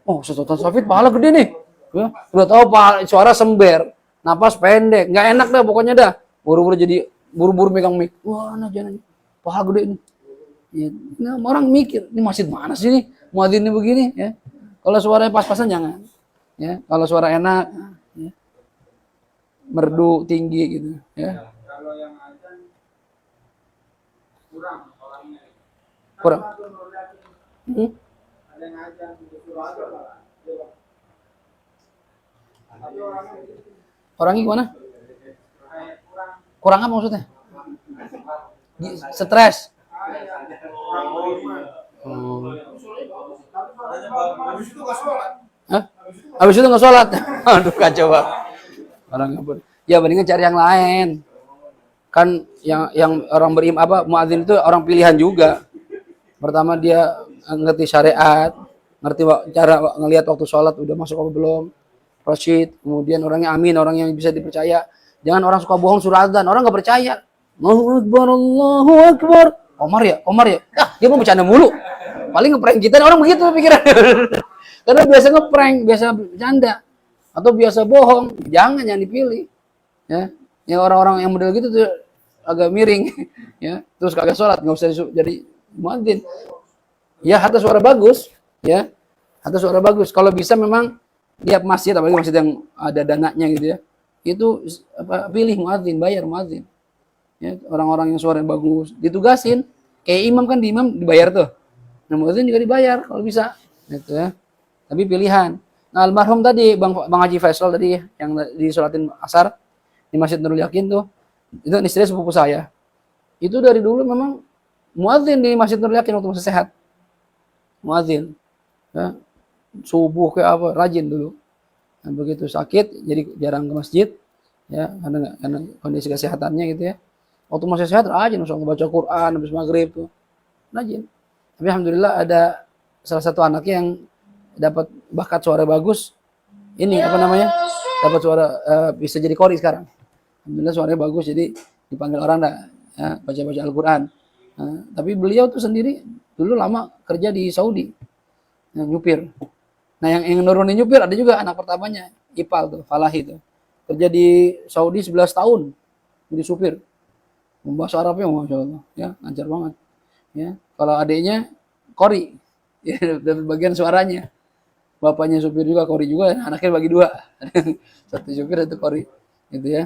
Oh, Ustaz Safid pahala gede nih. Ya, udah tahu suara sember, napas pendek, nggak enak dah pokoknya dah. Buru-buru megang mic. Wah, nah jangan pahala gede nih. Ya, nah, orang mikir, ini masjid mana sih nih? Muadzin ini begini ya. Kalau suaranya pas-pasan jangan. Ya, kalau suara enak, ya. Merdu tinggi gitu, ya. Kalau yang azan kurang orangnya. Kurang. Ada yang azan disuruh azan lah. Orangnya gimana? Kurang apa maksudnya? Stres. Hah? Habis itu nggak sholat. Aduh kacau banget. Orang ngapur. Ya mendingan cari yang lain. Kan yang orang muadzin itu orang pilihan juga. Pertama dia ngerti syariat, ngerti cara ngelihat waktu sholat udah masuk apa belum. Rasyid, kemudian orangnya amin, orang yang bisa dipercaya. Jangan orang suka bohong suruh adzan, orang nggak percaya. Allahu Akbar, Allahu Akbar. Omar ya. Dia mau bercanda mulu. Paling ngeprank kita, orang begitu pikiran. Karena biasa ngeprank, biasa bercanda, atau biasa bohong. Jangan dipilih. Ya, yang orang-orang yang model gitu tuh agak miring. Ya, terus kagak sholat, nggak usah jadi muadzin. Ya, hatta suara bagus, ya. Hatta suara bagus. Kalau bisa memang tiap masjid, apalagi masjid yang ada dananya gitu ya. Itu pilih muadzin, bayar muadzin. Ya, orang-orang yang suaranya bagus ditugasin. Kayak imam kan di imam dibayar tuh. Nah, muadzin juga dibayar kalau bisa. Gitu ya. Tapi pilihan. Nah, almarhum tadi Bang Haji Faisal tadi yang disolatin asar di Masjid Nurul Yakin tuh, itu istri sepupu saya. Itu dari dulu memang muadzin di Masjid Nurul Yakin waktu masih sehat. Muadzin. Ya, subuh kayak apa, rajin dulu. Nah, begitu sakit jadi jarang ke masjid, ya karena kondisi kesehatannya gitu ya. Waktu masih sehat rajin langsung baca Quran habis maghrib tuh, rajin. Tapi alhamdulillah ada salah satu anaknya yang dapat bakat suara bagus. Ini apa namanya? Dapat suara bisa jadi qori sekarang. Alhamdulillah suaranya bagus jadi dipanggil orang dah ya, baca-baca Al-Quran. Nah, tapi beliau tuh sendiri dulu lama kerja di Saudi, nyupir. Nah yang nurunin nyupir ada juga anak pertamanya, Ipal tuh, Falahi tuh. Kerja di Saudi 11 tahun jadi supir. Bahasa Arabnya Masya Allah, ya lancar banget. Ya, kalau adiknya Qori, ya, dapat bagian suaranya. Bapaknya supir juga, Qori juga, anaknya bagi dua. Satu supir, satu Qori. Gitu ya.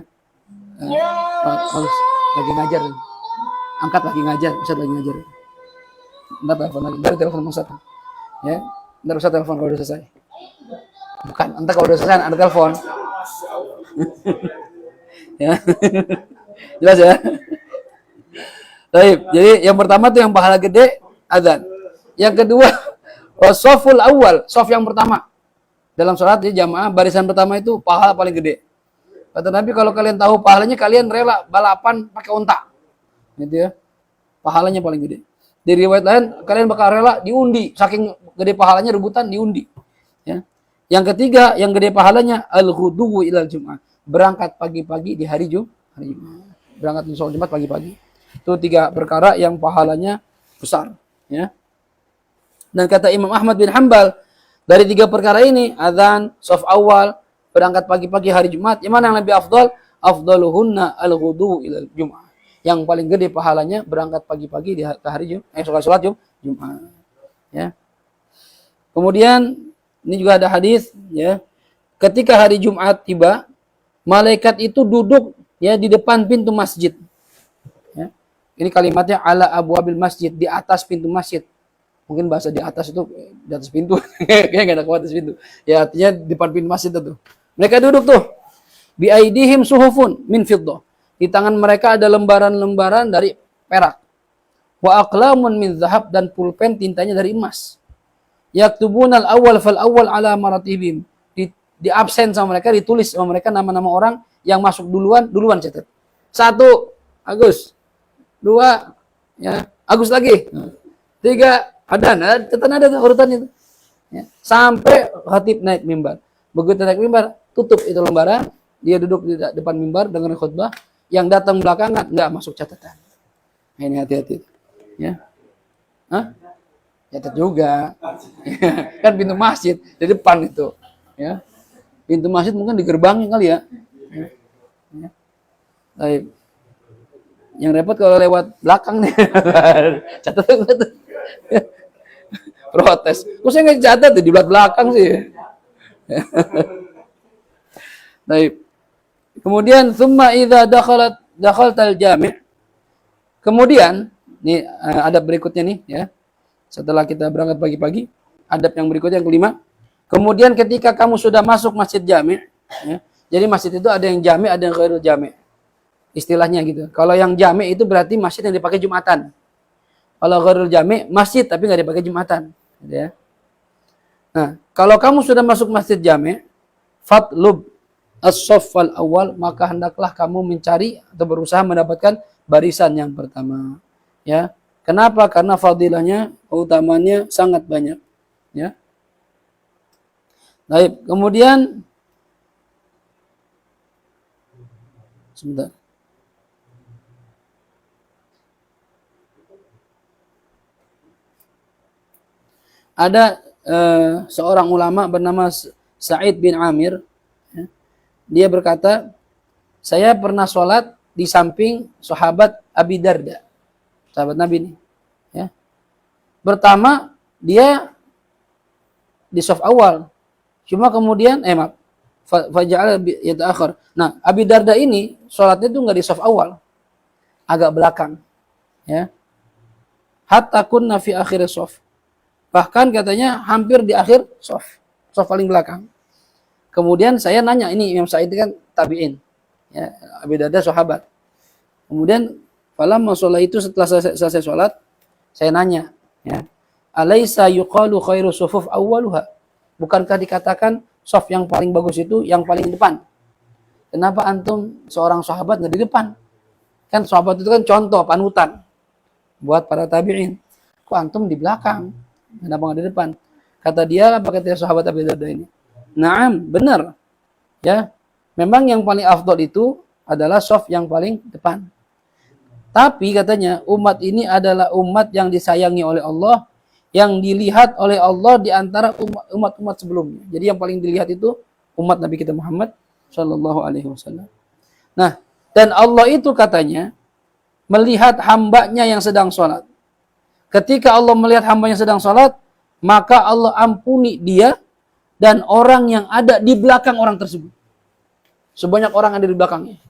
Bagus, lagi ngajar. Angkat lagi ngajar, Ustaz lagi ngajar. Ntar telepon lagi, ntar telepon Ustaz. Ya, ntar Ustaz telepon kalau udah selesai. Bukan, ntar kalau udah selesai ada telepon. Ya. Jelas ya? Baik, jadi yang pertama tuh yang pahala gede adzan. Yang kedua, wasoful awal, sof yang pertama. Dalam sholat di jamaah barisan pertama itu pahala paling gede. Kata Nabi kalau kalian tahu pahalanya kalian rela balapan pakai unta. Gitu ya. Pahalanya paling gede. Di riwayat lain kalian bakal rela diundi, saking gede pahalanya rebutan diundi. Ya. Yang ketiga yang gede pahalanya al-ghudu ilal Jumat. Berangkat pagi-pagi di hari Jumat. Berangkat di sholat Jumat pagi-pagi. Itu 3 perkara yang pahalanya besar, ya. Dan kata Imam Ahmad bin Hanbal, dari 3 perkara ini, adzan, shaf awal, berangkat pagi-pagi hari Jumat, yang mana yang lebih afdal? Afdaluhunna al-ghudu ila Jumat. Yang paling gede pahalanya berangkat pagi-pagi di hari Jumat, salat Jumat, ya. Kemudian ini juga ada hadis, ya. Ketika hari Jumat tiba, malaikat itu duduk ya di depan pintu masjid. Ya. Ini kalimatnya ala abwabil masjid, di atas pintu masjid. Mungkin bahasa di atas itu di atas pintu. Kayaknya enggak ada kuat atas pintu. Ya artinya di depan pintu masjid itu. Mereka duduk tuh. Bi aidihim suhufun min fiddah. Di tangan mereka ada lembaran-lembaran dari perak. Wa aqlamun min zahab, dan pulpen tintanya dari emas. Yaktubunal awal fal awal ala maratibim. Di absen sama mereka, ditulis sama mereka nama-nama orang yang masuk duluan catat. 1 Agus. 2 ya, Agus lagi. 3 ada urutannya itu. Ya. Sampai khatib naik mimbar. Begitu naik mimbar, tutup itu lembaran, dia duduk di depan mimbar dengan khutbah, yang datang belakangan enggak masuk catatan. Nah, ini hati-hati. Ya. Hah? Catat juga. Kan pintu masjid di depan itu. Ya. Pintu masjid mungkin di gerbangnya kali ya. Ya. Baik. Yang repot kalau lewat belakang nih. Catat tuh. Protes. Kok saya nggak catat di belakang sih. Baik. Kemudian summa idza dakhaltal jami'. Kemudian nih adab berikutnya nih ya. Setelah kita berangkat pagi-pagi, adab yang berikutnya yang kelima. Kemudian ketika kamu sudah masuk masjid jami', ya, jadi masjid itu ada yang jami', ada yang ghairul jami'. Istilahnya gitu. Kalau yang jami' itu berarti masjid yang dipakai Jumatan. Kalau ghairul jami', masjid tapi nggak dipakai Jumatan. Gitu ya. Nah, kalau kamu sudah masuk masjid jami', fatlub as-saffal awal, maka hendaklah kamu mencari atau berusaha mendapatkan barisan yang pertama. Ya. Kenapa? Karena fadilahnya, keutamanya sangat banyak. Ya. Baik, kemudian sebentar. Ada seorang ulama bernama Sa'id bin Amir. Ya. Dia berkata, saya pernah sholat di samping sahabat Abi Darda, sahabat Nabi ini. Ya. Pertama, dia di saf awal. Cuma kemudian maaf, faja'ala yata'akhir. Nah, Abi Darda ini sholatnya itu nggak di saf awal, agak belakang, ya. Hatta kunna fi akhir shaf. Bahkan katanya hampir di akhir shaf paling belakang. Kemudian saya nanya, ini Imam Sa'id kan tabi'in, ya, Abi Darda sahabat. Kemudian falamma sholat itu, setelah selesai sholat, saya nanya, ya, alaisa yuqalu khairu sufuf awwaluha? Bukankah dikatakan shaf yang paling bagus itu yang paling depan? Kenapa antum seorang sahabat nggak di depan? Kan sahabat itu kan contoh, panutan buat para tabi'in. Kok antum di belakang? Kenapa nggak di depan? Kata dia, apa kata sahabat Abi Darda ini? Naam, benar. Ya, memang yang paling afdol itu adalah shaf yang paling depan. Tapi katanya umat ini adalah umat yang disayangi oleh Allah, yang dilihat oleh Allah di antara umat-umat sebelumnya. Jadi yang paling dilihat itu umat Nabi kita Muhammad Shallallahu Alaihi Wasallam. Nah, dan Allah itu katanya melihat hambanya yang sedang sholat. Ketika Allah melihat hambanya sedang sholat, maka Allah ampuni dia dan orang yang ada di belakang orang tersebut. Sebanyak orang ada di belakangnya.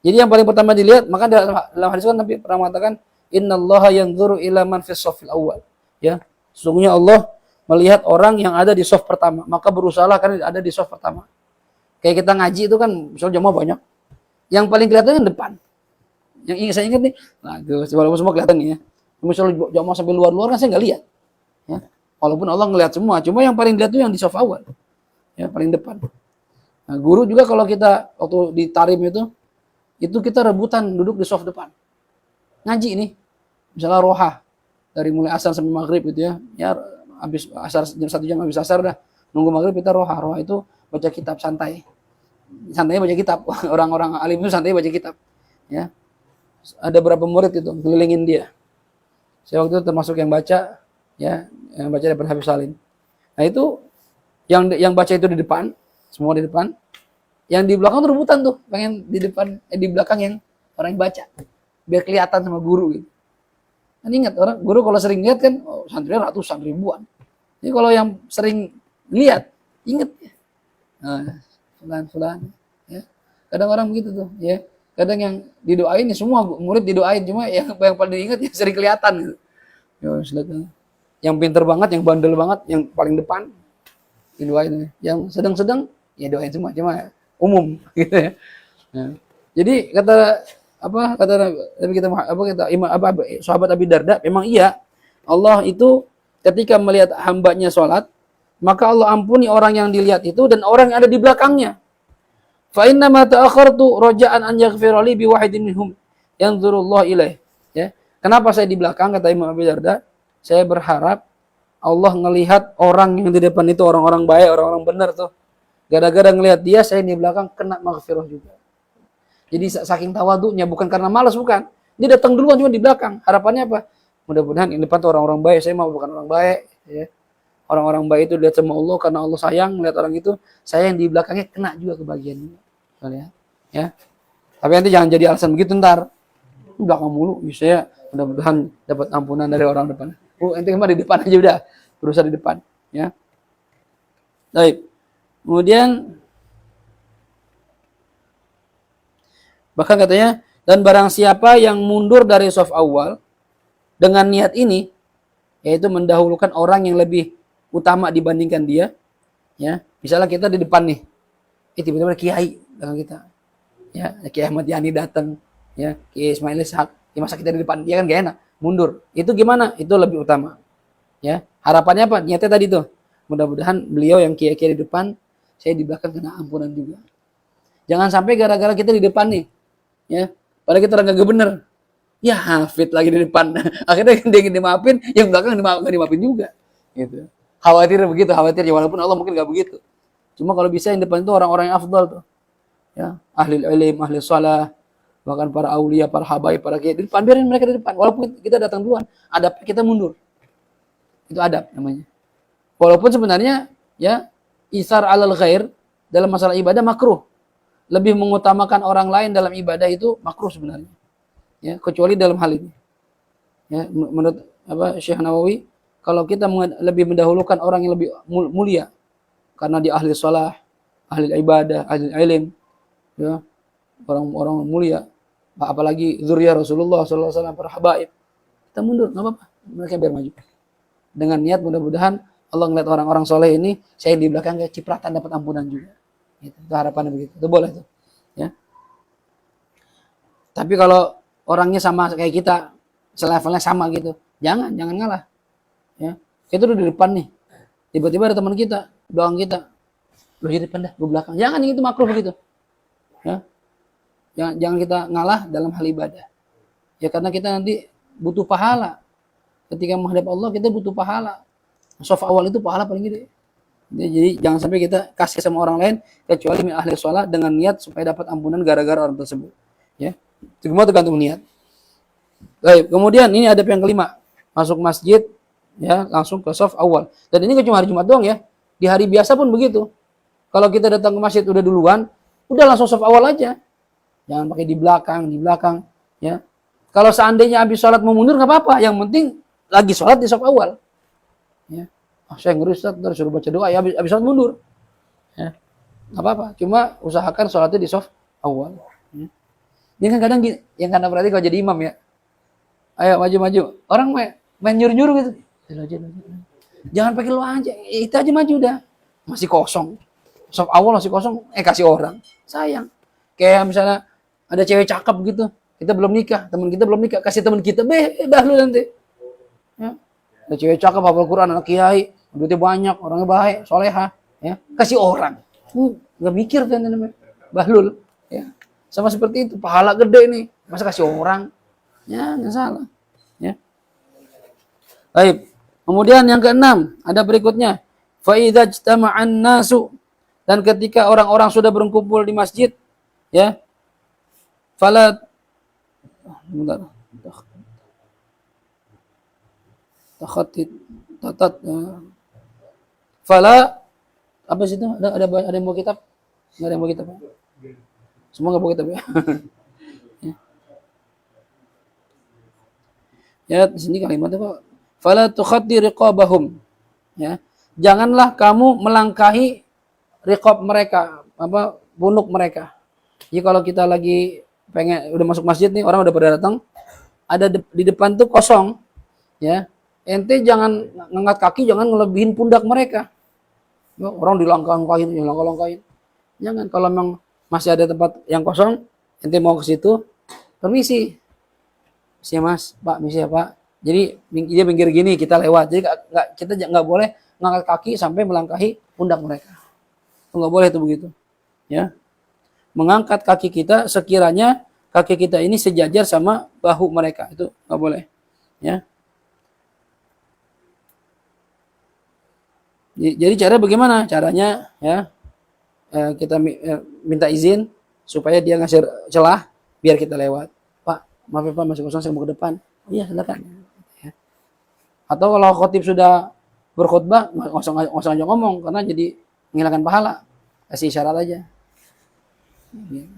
Jadi yang paling pertama dilihat, maka dalam hadis kan Nabi pernah mengatakan, innallaha yanzuru ila man fis shaffil awwal. Ya, sesungguhnya Allah melihat orang yang ada di shaf pertama, maka berusahalah karena ada di shaf pertama. Kayak kita ngaji itu kan, misalnya jamaah banyak, yang paling kelihatan kan depan. Yang saya ingat nih, nah, walaupun semua kelihatan nih ya. Misalnya jamaah sampai luar-luar kan saya nggak lihat. Ya. Walaupun Allah ngelihat semua, cuma yang paling lihat itu yang di shaf awal. Ya, paling depan. Nah, guru juga kalau kita waktu di tarim itu kita rebutan duduk di shaf depan. Ngaji nih, misalnya roha dari mulai asar sampai maghrib gitu ya. Ya habis asar jam 1 jam habis asar dah. Nunggu maghrib kita roha. Roha itu baca kitab santai. Santainya baca kitab. Orang-orang alim itu santai baca kitab. Ya. Ada berapa murid itu kelilingin dia. Saya waktu itu termasuk yang baca, ya, yang baca daripada Habib Salim. Nah itu yang baca itu di depan, semua di depan. Yang di belakang tuh rebutan tuh, pengen di depan, di belakang yang orang yang baca, biar kelihatan sama guru gitu. Kan ingat orang guru kalau sering lihat kan, oh, santrinya ratusan ribuan. Jadi kalau yang sering lihat, ingat ya. Nah, fulan, ya. Kadang orang begitu tuh, ya. Kadang yang didoain ya semua murid didoain, cuma yang paling diingat yang sering kelihatan gitu. Yang pinter banget, yang bandel banget, yang paling depan didoain. Yang sedang-sedang ya doain semua, cuma umum gitu ya. Nah, jadi kata Nabi kita sahabat Abi Darda, memang iya Allah itu ketika melihat hambanya sholat, maka Allah ampuni orang yang dilihat itu dan orang yang ada di belakangnya. Fa inna ma ta'akhartu raja'an an yaghfira li bi wahidin minhum yanzurullah ilaih. Ya. Kenapa saya di belakang kata Imam Abi Darda? Saya berharap Allah ngelihat orang yang di depan itu orang-orang baik, orang-orang benar tuh. Gara-gara ngelihat dia, saya di belakang kena maghfirah juga. Jadi saking tawadunya, bukan karena malas, bukan. Dia datang duluan cuma di belakang. Harapannya apa? Mudah-mudahan ini depan tuh orang-orang baik. Saya mau bukan orang baik. Ya. Orang-orang baik itu lihat sama Allah karena Allah sayang melihat orang itu. Saya yang di belakangnya kena juga kebagiannya. Ya. Tapi nanti jangan jadi alasan begitu ntar. Belakang mulu. Saya mudah-mudahan dapat ampunan dari orang depan. Ente mah di depan aja udah. Berusaha di depan. Ya. Baik. Kemudian bahkan katanya, dan barang siapa yang mundur dari shaf awal dengan niat ini, yaitu mendahulukan orang yang lebih utama dibandingkan dia, ya, misalnya kita di depan nih, tiba-tiba kiai dengan kita, ya, Kiai Ahmad Yani datang, ya, Kiai Ismail Ishaq, ya, masa kita di depan dia kan gak enak, mundur, itu gimana? Itu lebih utama, ya, harapannya apa? Niatnya tadi tuh, mudah-mudahan beliau yang kiai-kiai di depan, saya di belakang kena ampunan juga. Jangan sampai gara-gara kita di depan nih, ya, padahal kita orang gak bener, ya hafid lagi di depan, akhirnya dia ingin dimaafin, yang belakang gak dimaafin juga, gitu. Khawatir begitu, khawatirnya, walaupun Allah mungkin gak begitu. Cuma kalau bisa yang depan itu orang-orang yang afdal tuh, ya, ahli ilm, ahli salah, bahkan para aulia, para habaib, para kiai di depan, biarin mereka di depan, walaupun kita datang duluan, adab kita mundur, itu adab namanya. Walaupun sebenarnya, ya, isar alal ghair dalam masalah ibadah makruh. Lebih mengutamakan orang lain dalam ibadah itu makruh sebenarnya. Ya, kecuali dalam hal ini. Ya, menurut Syekh Nawawi, kalau kita lebih mendahulukan orang yang lebih mulia karena dia ahli shalah, ahli ibadah, ahli ilm, ya, orang-orang mulia, apalagi zuriyah Rasulullah SAW, para habaib, kita mundur, nggak apa-apa, mereka biar maju. Dengan niat mudah-mudahan Allah ngeliat orang-orang soleh ini, saya di belakang kayak cipratan dapat ampunan juga. Gitu. Itu harapannya begitu. Itu boleh tuh. Ya. Tapi kalau orangnya sama kayak kita, selevelnya sama gitu, jangan ngalah. Ya. Kita udah di depan nih. Tiba-tiba ada teman kita, doang kita, lo di depan dah, gue belakang. Jangan, itu makruh begitu. Ya. Jangan kita ngalah dalam hal ibadah. Ya karena kita nanti butuh pahala. Ketika menghadap Allah kita butuh pahala. Shaf awal itu pahala paling gede. Jadi jangan sampai kita kasih sama orang lain kecuali min ahli sholat dengan niat supaya dapat ampunan gara-gara orang tersebut. Ya, semua tergantung niat. Baik, kemudian ini adab yang kelima, masuk masjid ya langsung ke shaf awal. Dan ini cuma hari Jumat doang ya. Di hari biasa pun begitu. Kalau kita datang ke masjid udah duluan, udah langsung shaf awal aja. Jangan pakai di belakang ya. Kalau seandainya habis sholat mau mundur nggak apa-apa, yang penting lagi sholat di shaf awal. Ya. Saya ngeri Ustaz, ntar suruh baca doa, ya habis sholat mundur. Ya. Nggak apa-apa, cuma usahakan sholatnya di shaf awal. Ya. Ini kan kadang yang karena berarti kalau jadi imam ya, ayo maju. Orang main nyuruh-nyuruh gitu. Jangan pakai lu aja, itu aja maju dah. Masih kosong. Shaf awal masih kosong, kasih orang. Sayang. Kayak misalnya ada cewek cakep gitu, kita belum nikah, teman kita belum nikah, kasih teman kita, dah lu nanti. Ya. Ada cewek cakep hafal Quran, anak kiai, duitnya banyak, orangnya baik, solehah, ya kasih orang. Nggak mikir tuh namanya bahlul, ya sama seperti itu, pahala gede nih, masa kasih orang, ya nggak salah, ya. Baik, kemudian yang keenam ada berikutnya, fa idza ijtama'an nasu, dan ketika orang-orang sudah berkumpul di masjid, ya, fala fala apa sih itu? Ada yang bawa kitab? Enggak ada yang bawa kitab. Semua enggak bawa kitab ya. Ya, di sini kalimatnya Pak. Fala tukhaddi riqabahum. Ya. Janganlah kamu melangkahi riqab mereka, punuk mereka. Jadi kalau kita lagi pengen udah masuk masjid nih, orang udah pada datang, ada di depan tuh kosong. Ya. Ente jangan ngangkat kaki, jangan ngelebihin pundak mereka. Orang dilangkahin. Jangan, kalau memang masih ada tempat yang kosong, ente mau ke situ, permisi. Siap Mas, Pak, misi ya Pak. Jadi dia pinggir gini, kita lewat. Jadi kita nggak boleh ngangkat kaki sampai melangkahi pundak mereka. Nggak boleh itu begitu. Ya, mengangkat kaki kita sekiranya kaki kita ini sejajar sama bahu mereka, itu nggak boleh. Ya. Jadi cara bagaimana? Caranya ya kita minta izin supaya dia ngasih celah biar kita lewat. Pak, maaf ya Pak, masih kosong, saya mau ke depan. Iya, silakan. Ya. Atau kalau khotib sudah berkhutbah, nggak usah ngomong karena jadi menghilangkan pahala. Kasih isyarat aja.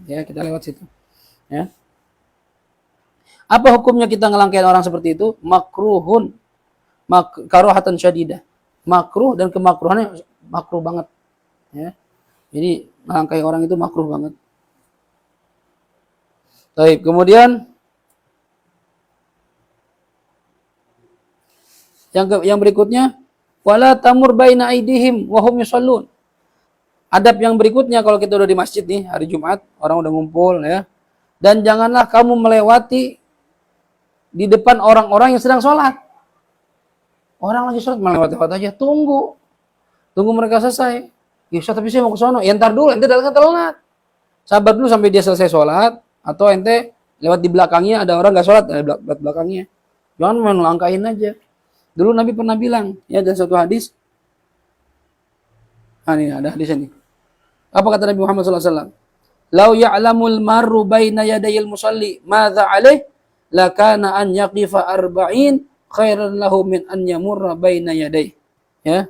Ya, kita lewat situ. Ya. Apa hukumnya kita ngelangkain orang seperti itu? Makruhun. Karohatan syadidah. Makruh dan kemakruhannya makruh banget. Ya. Jadi melangkahi orang itu makruh banget. Baik, kemudian yang berikutnya, wala tamur baina aidihim wa hum yusallun. Adab yang berikutnya kalau kita udah di masjid nih hari Jumat, orang udah ngumpul ya. Dan janganlah kamu melewati di depan orang-orang yang sedang sholat. Orang lagi sholat melewat-lewat aja, tunggu mereka selesai. Ya Ustaz, tapi saya mau ke sono. Ya ntar dulu, ente datang telat. Sabar dulu sampai dia selesai sholat, atau ente lewat di belakangnya ada orang nggak sholat, lewat belakangnya. Jangan main langkahin aja. Dulu Nabi pernah bilang, ya dan satu hadis. Ini ada hadis ini. Apa kata Nabi Muhammad SAW? Lau ya'lamul marru baina yadayil musalli madza alaih lakana an yaqifa arba'in khairan lahu min an yamurra baina yadayh. Ya.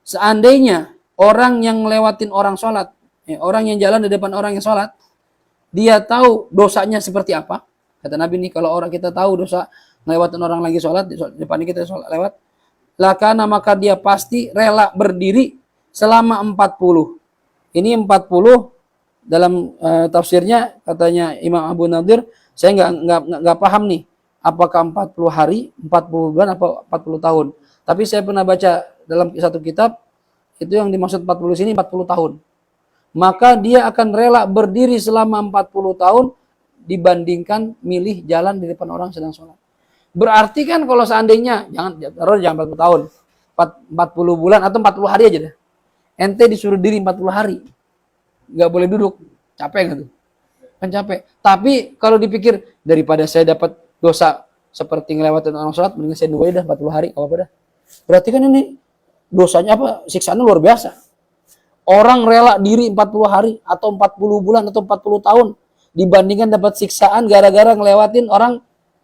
Seandainya orang yang ngelewatin orang sholat, ya, orang yang jalan di depan orang yang sholat, dia tahu dosanya seperti apa. Kata Nabi nih, kalau orang kita tahu ngelewatin orang lagi sholat, di depan kita sholat lewat, lakana maka dia pasti rela berdiri selama 40. Ini 40 dalam tafsirnya katanya Imam Abu Nadir, saya nggak paham nih, apakah 40 hari, 40 bulan, apa 40 tahun. Tapi saya pernah baca dalam satu kitab, itu yang dimaksud 40 sini 40 tahun. Maka dia akan rela berdiri selama 40 tahun dibandingkan milih jalan di depan orang sedang sholat. Berarti kan kalau seandainya, jangan 40 tahun, 40 bulan atau 40 hari aja deh. Ente disuruh diri 40 hari. Nggak boleh duduk. Capek nggak tuh? Kan capek. Tapi kalau dipikir, daripada saya dapat dosa seperti ngelewatin orang sholat, mending saya nunggu dah 40 hari. Apa-apa dah. Berarti kan ini dosanya apa? Siksaannya luar biasa. Orang rela diri 40 hari atau 40 bulan atau 40 tahun dibandingkan dapat siksaan gara-gara ngelewatin orang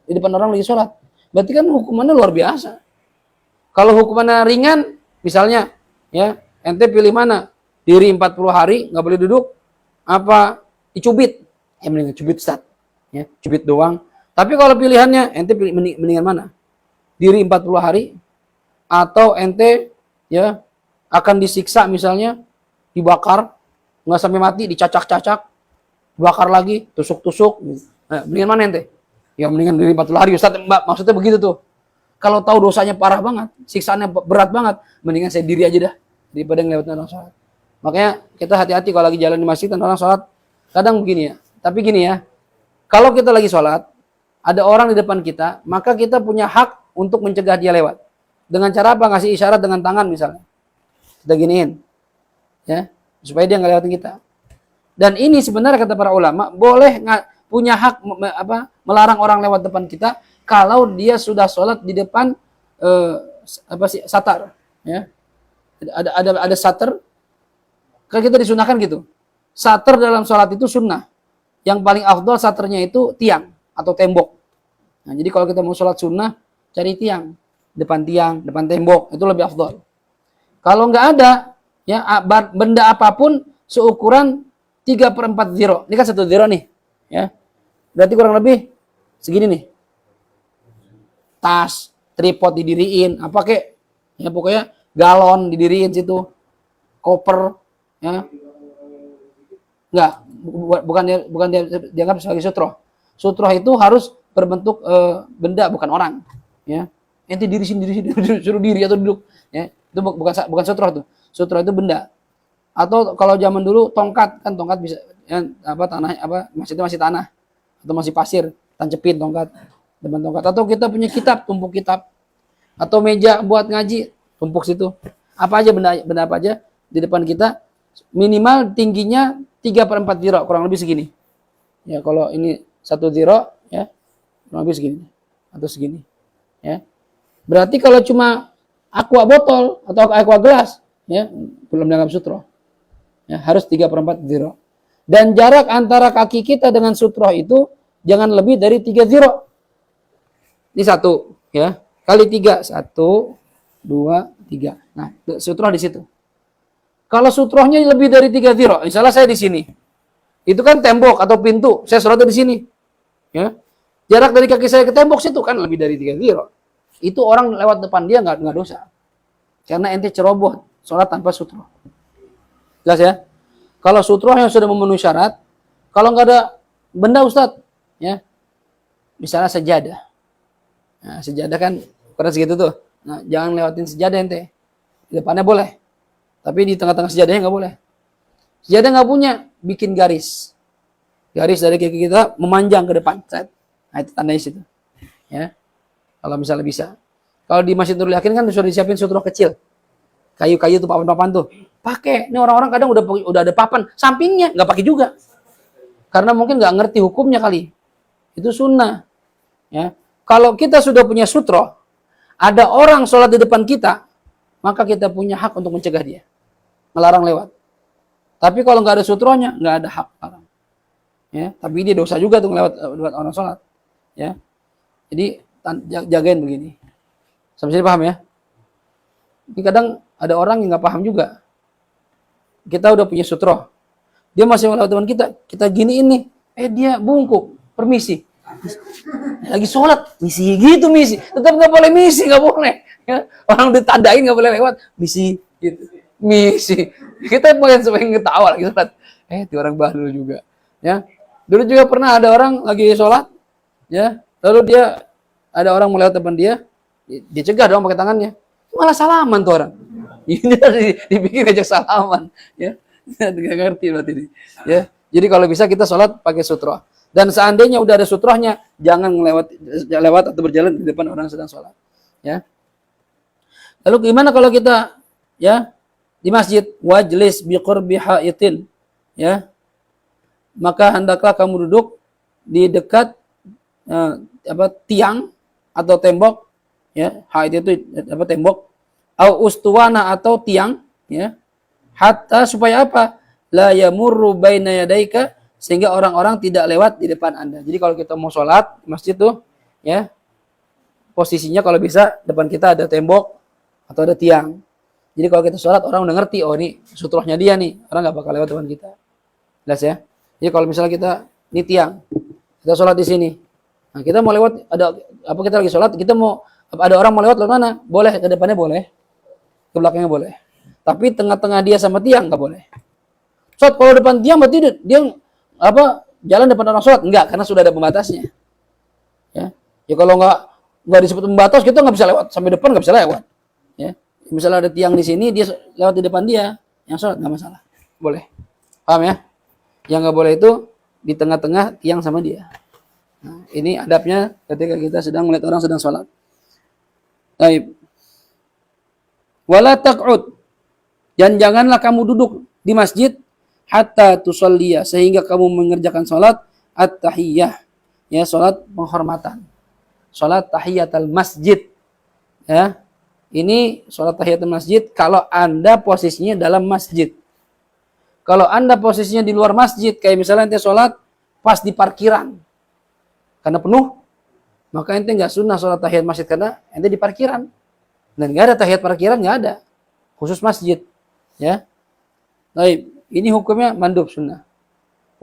di depan orang lagi sholat. Berarti kan hukumannya luar biasa. Kalau hukumannya ringan, misalnya, ya, ente pilih mana? Diri 40 hari, nggak boleh duduk, apa dicubit? Mendingan cubit Ustaz. Ya, cubit doang. Tapi kalau pilihannya, ente pilih mendingan mana? Diri 40 hari, atau ente ya akan disiksa misalnya, dibakar, nggak sampai mati, dicacak-cacak, bakar lagi, tusuk-tusuk. Nah, mendingan mana ente? Ya mendingan diri 40 hari Ustaz, Mbak. Maksudnya begitu tuh. Kalau tahu dosanya parah banget, siksaannya berat banget, mendingan saya diri aja dah daripada ngelewatin orang sholat. Makanya kita hati-hati kalau lagi jalan di masjid dan orang sholat. Kadang begini ya. Tapi gini ya, kalau kita lagi sholat, ada orang di depan kita, maka kita punya hak untuk mencegah dia lewat. Dengan cara apa? Ngasih isyarat dengan tangan misalnya. Kita giniin. Ya, supaya dia nggak lewatin kita. Dan ini sebenarnya kata para ulama, boleh punya hak melarang orang lewat depan kita kalau dia sudah sholat di depan satar, ya. Ada satar, kan kita disunahkan gitu. Satar dalam sholat itu sunnah. Yang paling afdal satarnya itu tiang atau tembok. Nah, jadi kalau kita mau sholat sunnah, cari tiang, depan tembok, itu lebih afdal. Kalau nggak ada, ya benda apapun seukuran 3/4 zero. Ini kan 1 zero nih, ya. Berarti kurang lebih segini nih. Tas, tripod didiriin, apa kek? Ya pokoknya galon didiriin situ. Koper, ya. Enggak, bukan dia dianggap sebagai sutroh. Sutroh itu harus berbentuk benda, bukan orang, ya. Ente diri sini, suruh diri atau duduk, ya. Itu bukan sutroh tuh. Sutroh itu benda. Atau kalau zaman dulu tongkat, kan tongkat bisa ya, masih tanah atau masih pasir, tancepin tongkat, depan tongkat. Atau kita punya kitab, tumpuk kitab. Atau meja buat ngaji, tumpuk situ. Apa aja benda apa aja di depan kita, minimal tingginya 3/4 ziro, kurang lebih segini. Ya, kalau ini 1 ziro, ya, kurang lebih segini atau segini, ya. Berarti kalau cuma aqua botol atau aqua gelas, ya, belum dianggap sutroh. Ya, harus 3/4 ziro. Dan jarak antara kaki kita dengan sutroh itu jangan lebih dari 3 ziro. Ini 1, ya. Kali 3, 1, 2, 3. Nah, sutroh di situ. Kalau sutrohnya lebih dari 3 ziro, misalnya saya di sini. Itu kan tembok atau pintu, saya sholatnya di sini. Ya. Jarak dari kaki saya ke tembok situ kan lebih dari 3 ziro. Itu orang lewat depan dia nggak dosa. Karena ente ceroboh, sholat tanpa sutroh. Jelas ya? Kalau sutroh yang sudah memenuhi syarat, kalau nggak ada benda Ustadz, ya, misalnya sejadah. Nah, sejadah kan pada segitu tuh. Nah, jangan lewatin sejadah ente. Di depannya boleh, tapi di tengah-tengah sejadahnya nggak boleh. Sejadah nggak punya, bikin garis. Garis dari kaki kita memanjang ke depan. Nah, itu tandanya situ. Ya, kalau misalnya bisa. Kalau di Masjid Nurul Yakin kan sudah disiapin sutroh kecil. Kayu-kayu tuh, papan-papan tuh. Pakai. Ini orang-orang kadang udah ada papan. Sampingnya nggak pakai juga. Karena mungkin nggak ngerti hukumnya kali. Itu sunnah. Ya. Kalau kita sudah punya sutroh, ada orang sholat di depan kita, maka kita punya hak untuk mencegah dia. Melarang lewat. Tapi kalau nggak ada sutrohnya, nggak ada hak larang. Ya. Tapi dia dosa juga tuh lewat orang sholat. Ya. Jadi jagain begini. Sampai sini paham ya? Ini kadang ada orang yang nggak paham juga. Kita udah punya sutroh, dia masih melewati teman kita gini ini, dia bungkuk, permisi. Lagi sholat, misi gitu misi. Tetap nggak boleh misi, nggak boleh. Ya. Orang ditandain nggak boleh lewat, misi gitu. Misi. Kita pengen ketawa lagi sholat. Di orang bahlul juga. Ya. Dulu juga pernah ada orang lagi sholat, ya. Lalu ada orang mau lewat depan dia cegah dong pakai tangannya. Malah salaman tuh orang. Ini dibikin ngajak salaman, ya. Nggak ngerti berarti ini. Ya. Jadi kalau bisa kita sholat pakai sutroh. Dan seandainya udah ada sutrohnya, jangan lewat atau berjalan di depan orang sedang sholat. Ya. Lalu gimana kalau kita ya di masjid wajlis biqurbi haitin, ya. Maka hendaklah kamu duduk di dekat tiang atau tembok, ya. Hait itu tembok, au ustuwana atau tiang, ya. Hatta supaya apa? La yamurru baina yadaika, sehingga orang-orang tidak lewat di depan Anda. Jadi kalau kita mau sholat di masjid tuh, ya, posisinya kalau bisa depan kita ada tembok atau ada tiang. Jadi kalau kita sholat orang udah ngerti, oh ini sutrohnya dia nih, orang nggak bakal lewat depan kita. Jelas ya? Jadi kalau misalnya kita ini tiang, kita sholat di sini, nah kita mau lewat kita lagi sholat, kita mau ada orang mau lewat mana? Boleh ke depannya boleh, ke belakangnya boleh. Tapi tengah-tengah dia sama tiang nggak boleh. Sholat kalau depan tiang berarti dia jalan depan orang sholat? Enggak, karena sudah ada pembatasnya. Ya kalau nggak disebut pembatas, kita nggak bisa lewat sampai depan, nggak bisa lewat. Ya, misalnya ada tiang di sini, dia lewat di depan dia, yang sholat nggak masalah, boleh. Paham ya? Yang nggak boleh itu di tengah-tengah tiang sama dia. Nah, ini adabnya ketika kita sedang melihat orang sedang sholat. Baik. Wala taq'ud, dan janganlah kamu duduk di masjid hatta tusalliya, sehingga kamu mengerjakan salat at-tahiyyah, ya, salat penghormatan, salat tahiyatul masjid, ya. Ini salat tahiyatul masjid kalau Anda posisinya dalam masjid. Kalau Anda posisinya di luar masjid, kayak misalnya ente salat pas di parkiran karena penuh, maka ente nggak sunnah salat tahiyat masjid karena ente di parkiran, dan nggak ada tahiyat parkiran, nggak ada, khusus masjid, ya. Baik. Ini hukumnya mandub sunnah.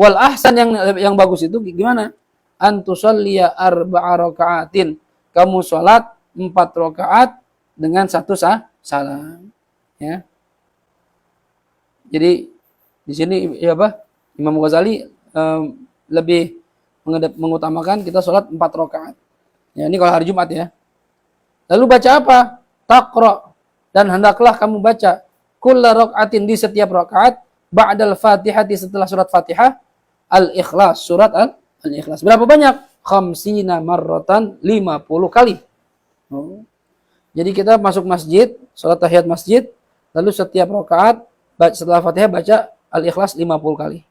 Wal ahsan, yang bagus itu gimana? Antusalliya arba'a raka'atin. Kamu sholat 4 rakaat dengan 1 salam. Ya. Jadi di sini Imam Ghazali lebih mengutamakan kita sholat 4 rakaat. Ya, ini kalau hari Jumat ya. Lalu baca apa? Taqra, dan hendaklah kamu baca kulla raka'atin, di setiap rakaat, ba'dal Fatihati, setelah surat Fatihah, al-Ikhlas, surat al-Ikhlas. Berapa banyak? 50 marratan, 50 kali. Jadi kita masuk masjid, sholat tahiyat masjid, lalu setiap rakaat setelah Fatihah baca al-Ikhlas 50 kali.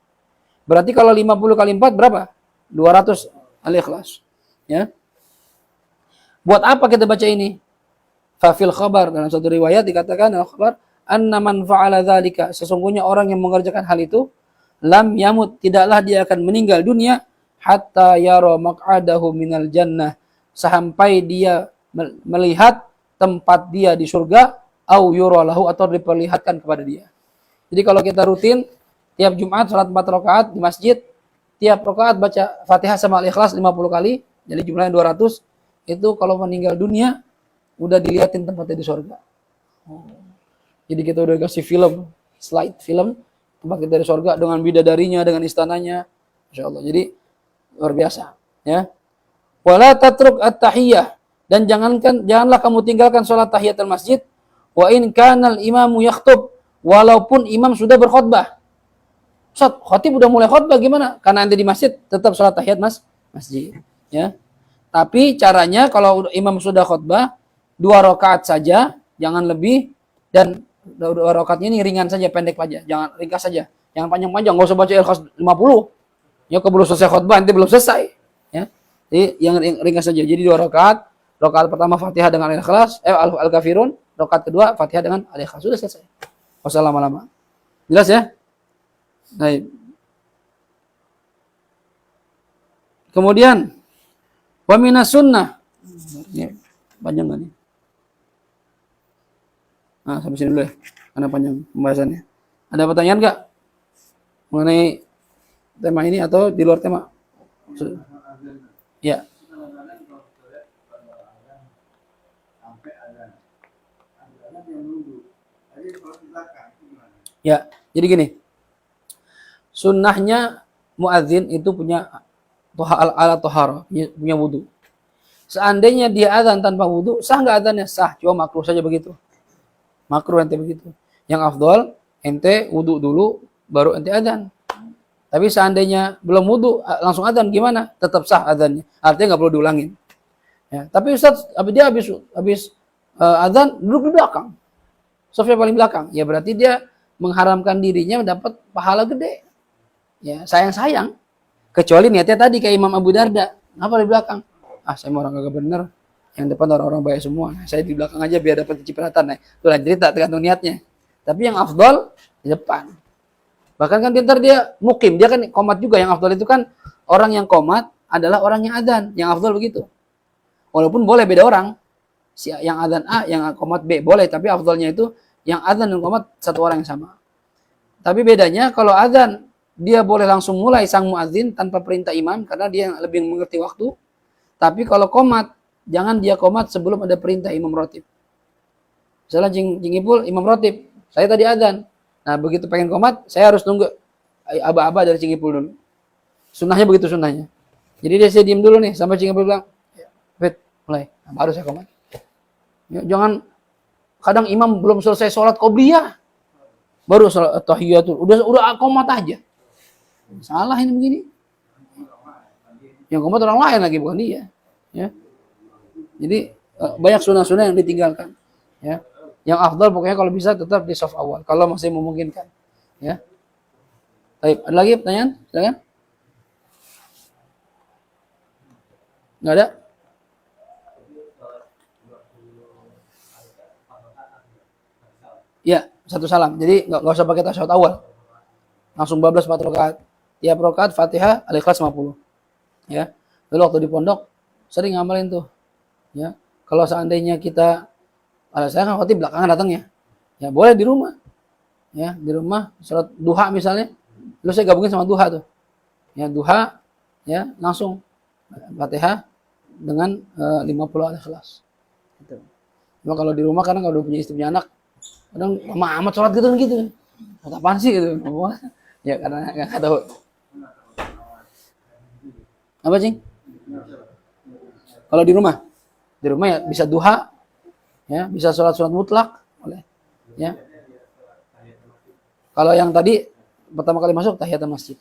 Berarti kalau 50 kali 4 berapa? 200 al-Ikhlas. Ya. Buat apa kita baca ini? Fafil khabar, dalam satu riwayat dikatakan dalam khabar, anna man fa'ala dzalika, sesungguhnya orang yang mengerjakan hal itu, lam yamut, tidaklah dia akan meninggal dunia, hatta yara maq'adahu minal jannah, sampai dia melihat tempat dia di surga, au yura lahu, atau diperlihatkan kepada dia. Jadi kalau kita rutin tiap Jumat salat 4 rakaat di masjid, tiap rakaat baca Fatihah sama Al-Ikhlas 50 kali, jadi jumlahnya 200, itu kalau meninggal dunia udah dilihatin tempatnya di surga. Jadi kita udah kasih slide film tempat kita di surga dengan bidadarinya, dengan istananya, Masya Allah. Jadi luar biasa, ya. Wala tatruk at-tahiyyah, dan janganlah kamu tinggalkan salat tahiyatul masjid, wa in kanal imamu yakhthub, walaupun imam sudah berkhutbah. Ustaz, khatib udah mulai khutbah gimana? Karena ente di masjid tetap salat tahiyat masjid, ya. Tapi caranya kalau imam sudah khutbah 2 rakaat saja, jangan lebih, dan 2 rakaatnya ini ringan saja, pendek aja, jangan ringkas saja, jangan panjang-panjang, nggak usah baca Al-Ikhlas 50. Ya, keburu selesai khutbah nanti belum selesai, ya. Jadi yang ringkas saja. Jadi 2 rakaat, rakaat pertama Fatihah dengan Al-Ikhlas, Al-Kafirun, rakaat kedua Fatihah dengan Al-Ikhlas, sudah selesai. Nggak usah lama-lama. Jelas ya? Baik. Kemudian wa minas sunnah. Ini panjang nggak nih? Nah, sampai sini dulu ya, karena panjang pembahasannya. Ada pertanyaan nggak mengenai tema ini atau di luar tema? Ya. Ya, jadi gini. Sunnahnya muadzin itu punya alat tohar, punya wudu. Seandainya dia azan tanpa wudu, sah nggak azannya? Sah, cuma makruh saja begitu. Makruh ente begitu. Yang afdol, ente wudu dulu, baru ente azan. Tapi seandainya belum wudu, langsung azan gimana? Tetap sah azannya. Artinya nggak perlu diulangin. Ya, tapi Ustaz, dia habis azan duduk di belakang. Sofnya paling belakang. Ya berarti dia mengharamkan dirinya mendapat pahala gede. Ya, sayang-sayang. Kecuali niatnya tadi kayak Imam Abu Darda. Kenapa di belakang? Ah, saya mau orang kagak bener. Yang depan orang-orang baik semua. Nah, saya di belakang aja biar dapat cipratan. Nah, itu lain cerita tergantung niatnya. Tapi yang afdol di depan. Bahkan kan pintar dia mukim. Dia kan komat juga. Yang afdol itu kan orang yang komat adalah orang yang adzan. Yang afdol begitu. Walaupun boleh beda orang. Yang adzan A, yang komat B. Boleh. Tapi afdolnya itu yang adzan dan komat satu orang yang sama. Tapi bedanya kalau adzan dia boleh langsung mulai sang muadzin tanpa perintah imam karena dia yang lebih mengerti waktu. Tapi kalau komat, jangan dia komat sebelum ada perintah imam rotib. Misalnya Cingipul imam rotib, saya tadi adzan. Nah begitu pengen komat, saya harus tunggu aba-aba dari Cingipul dulu. Sunnahnya begitu sunnahnya. Jadi dia saya diem dulu nih sampai Cingipul bilang, Fit, mulai. Nah, baru saya komat. Ya, jangan kadang imam belum selesai sholat qobliyah, baru sholat tahiyatul, udah komat aja. Salah ini begini. Yang komat orang lain lagi bukan dia. Ya. Jadi banyak sunnah-sunnah yang ditinggalkan. Ya. Yang afdal pokoknya kalau bisa tetap di saf awal kalau masih memungkinkan. Ya. Baik, ada lagi pertanyaan? Silakan. Enggak ada? Ya, satu salam. Jadi nggak usah pakai tasyahud awal. Langsung bablas 4 rakaat. Tiap rakaat Fatihah Al-Ikhlas 50. Ya. Dulu waktu di pondok sering ngamalin tuh. Ya. Kalau seandainya kita saya kan khotib belakangan datangnya. Ya, boleh di rumah. Ya, di rumah salat duha misalnya. Lalu saya gabungin sama duha tuh. Ya, duha ya, langsung Fatihah dengan 50 Al-Ikhlas. Gitu. Cuma kalau di rumah karena kalau udah punya istri punya anak kadang lama amat sholat gitu. Apaan sih gitu. Ya karena nggak tahu. Apa Cing? Kalau di rumah ya bisa duha, ya bisa sholat mutlak, boleh. Ya. Kalau yang tadi pertama kali masuk tahiyatul masjid.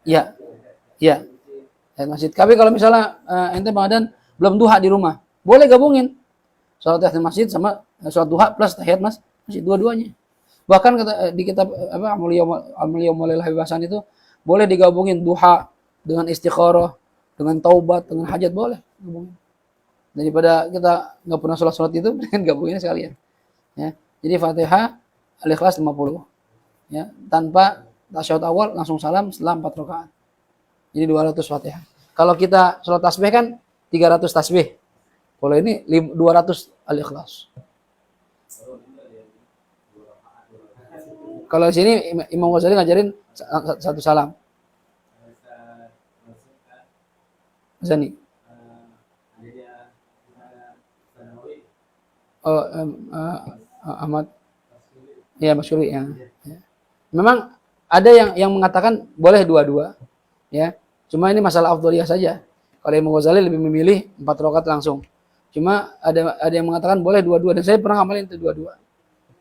Ya, tahiyatul masjid. Tapi kalau misalnya ente Bang Adan belum duha di rumah, boleh gabungin sholat tahiyatul masjid sama sholat duha plus tahiyat masjid dua-duanya. Bahkan di kitab Al-Muliyah Habibasan itu boleh digabungin duha dengan istikharah, dengan taubat, dengan hajat boleh gabungin. Daripada kita nggak pernah sholat itu, dengan gabunginnya sekalian. Ya. Jadi Fatihah Al-Ikhlas 50. Ya, tanpa tasyahud awal langsung salam setelah 4 rakaat. Jadi 200 Fatihah. Kalau kita sholat tasbih kan 300 tasbih. Kalau ini 200 Al-Ikhlas. Kalau di sini Imam Ghazali ngajarin satu salam. Zani. Oh, Ahmad. Ya, Masyuri ya. Memang ada yang mengatakan boleh dua-dua. Ya. Cuma ini masalah afdhaliyah saja. Kalau Imam Ghazali lebih memilih 4 rakaat langsung. Cuma ada yang mengatakan boleh dua-dua dan saya pernah ngamalin itu dua-dua.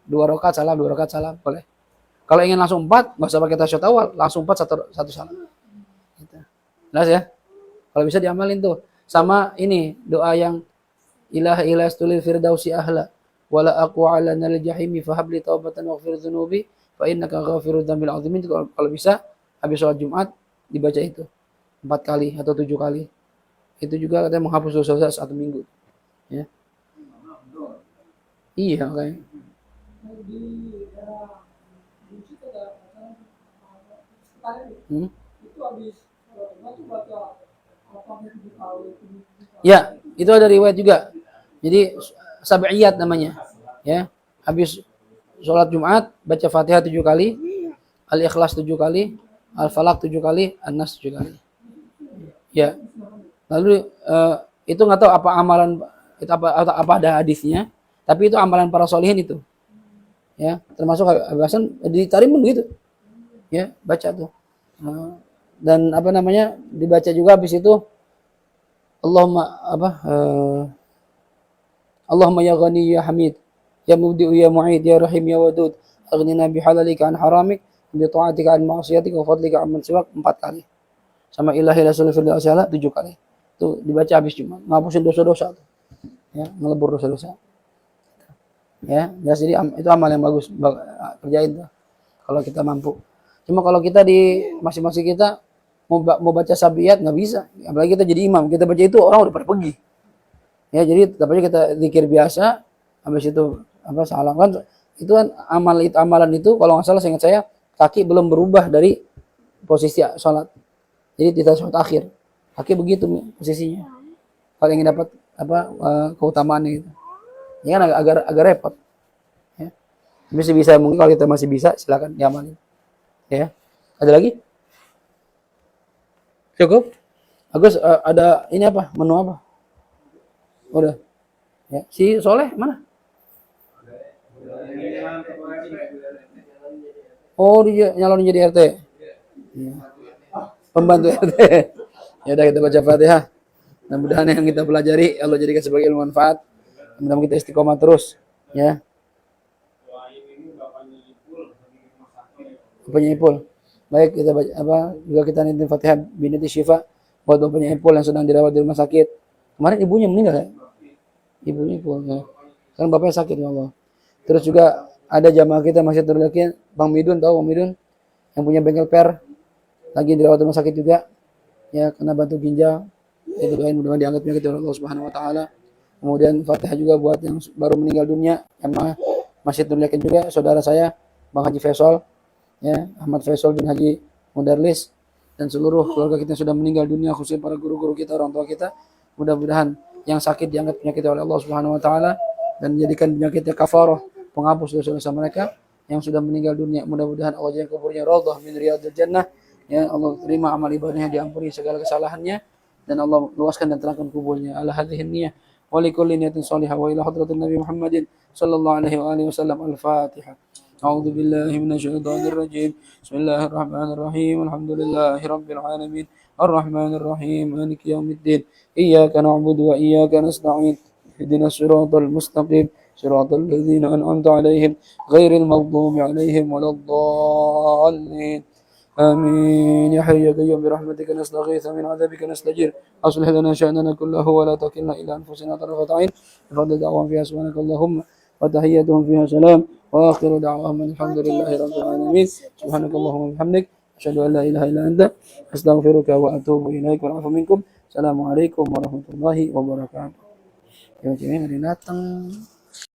2 rakaat salam, boleh. Kalau ingin langsung 4, nggak usah pakai tasyahud awal, langsung 4 satu salam. Gitu. Jelas ya? Kalau bisa diamalin tuh. Sama ini doa yang ilaha stulil firdausi ahla wala aqwa ala nal jahimi fahabli taubatan waghfir dzunubi fa innaka ghafirud dzambil azimin. Kalau bisa habis sholat Jumat dibaca itu 4 kali atau 7 kali. Itu juga katanya menghapus dosa-dosa 1 minggu. Ya. Iya, kayak. Ya, itu ada riwayat juga. Jadi sab'iyat namanya. Ya, habis sholat Jumat baca Fatihah 7 kali, Al-Ikhlas 7 kali, Al-Falaq 7 kali, An-Nas 7 kali. Ya. Lalu itu nggak tahu apa amalan itu apa ada hadisnya, tapi itu amalan para solihin itu. Ya, termasuk Hasan ditarik pun begitu. Ya, baca tuh. Dan apa namanya? Dibaca juga habis itu Allahumma apa? Allahumma ya Ghani ya Hamid, ya Mubdi'u ya Mu'id, ya Rahim ya Wadud, aghnina bihalalika an haramik, bi ta'atika an ma'siyatika wa fadlika amman siwak 4 kali. Sama ilahi rasul fil 7 kali. Itu dibaca habis cuma ngapusin dosa-dosa tuh. Ya, ngelebur dosa-dosa. Ya, jadi itu amal yang bagus kerjain tuh kalau kita mampu. Cuma kalau kita di masing-masing kita mau baca sabiyat nggak bisa. Apalagi kita jadi imam, kita baca itu orang udah pada pergi. Ya, jadi tapi kita zikir biasa, habis itu apa salam kan itu kan amalan itu kalau nggak salah seingat saya kaki belum berubah dari posisi sholat. Jadi tidak sholat akhir. Kaki begitu posisinya. Kalau ingin dapat apa keutamaannya gitu. Ini kan agak repot. Ya. Masih bisa mungkin kalau kita masih bisa silakan diamalin. Ya. Ada lagi? Cukup? Agus ada ini apa? Menu apa? Udah. Ya. Si Soleh mana? Oh, dia nyalonin jadi RT. Ya. Pembantu RT. Ya udah kita baca Fatihah. Mudah-mudahan yang kita pelajari Allah jadikan sebagai ilmu manfaat. Mudah-mudahan kita istiqomah terus. Ya. Bapaknya Ipul. Baik, kita baca apa? Juga kita nitin Fatihah binti Syifa buat bapaknya Ipul yang sedang dirawat di rumah sakit. Kemarin ibunya meninggal ya? Ibunya Ipul. Ya. Kan bapaknya sakit ya Allah. Terus juga ada jamaah kita masih terlakin Bang Midun, tahu Bang Midun? Yang punya bengkel per lagi dirawat di rumah sakit juga. Ya, kena batu ginjal. Itu doain mudah-mudahan diangkat penyakit oleh Allah Subhanahu wa taala. Kemudian Fatihah juga buat yang baru meninggal dunia, jamaah masih terlakin juga saudara saya Bang Haji Faisal. Ya, Ahmad Faisal bin Haji Mudarlis dan seluruh keluarga kita yang sudah meninggal dunia khususnya para guru-guru kita, orang tua kita. Mudah-mudahan yang sakit diangkat penyakit oleh Allah Subhanahu wa taala dan menjadikan penyakitnya kafarah, penghapus dosa-dosa mereka yang sudah meninggal dunia. Mudah-mudahan Allah jadikan kuburnya raudhah min riyadil jannah. Ya, Allah terima amal ibadahnya, diampuni segala kesalahannya dan Allah luaskan dan terangkan kuburnya. Ala hadhihi niyyah wa likulli niyatin shalihah wa ila hadratin Nabi Muhammadin sallallahu alaihi wa alihi wasallam. Al-Fatihah. أعوذ بالله من الشيطان الرجيم بسم الله الرحمن الرحيم الحمد لله رب العالمين الرحمن الرحيم مالك يوم الدين إياك نعبد وإياك نستعين اهدنا الصراط المستقيم صراط الذين أنعمت عليهم غير المغضوب عليهم ولا الضالين آمين يا حي يا قيوم برحمتك نستغيث من عذابك نستجير أصلح لنا شأننا كله ولا تكلنا إلى أنفسنا طرفة عين بفضل دعوة فيها سبحانك اللهم وتحياتهم فيها سلام وآخر دعواهم الحمد لله رب العالمين سبحانك اللهم وبحمدك أشهد أن لا إله إلا أنت أستغفرك وأتوب إليك والعفو منكم السلام عليكم warahmatullahi wabarakatuh. Ya, cewek datang.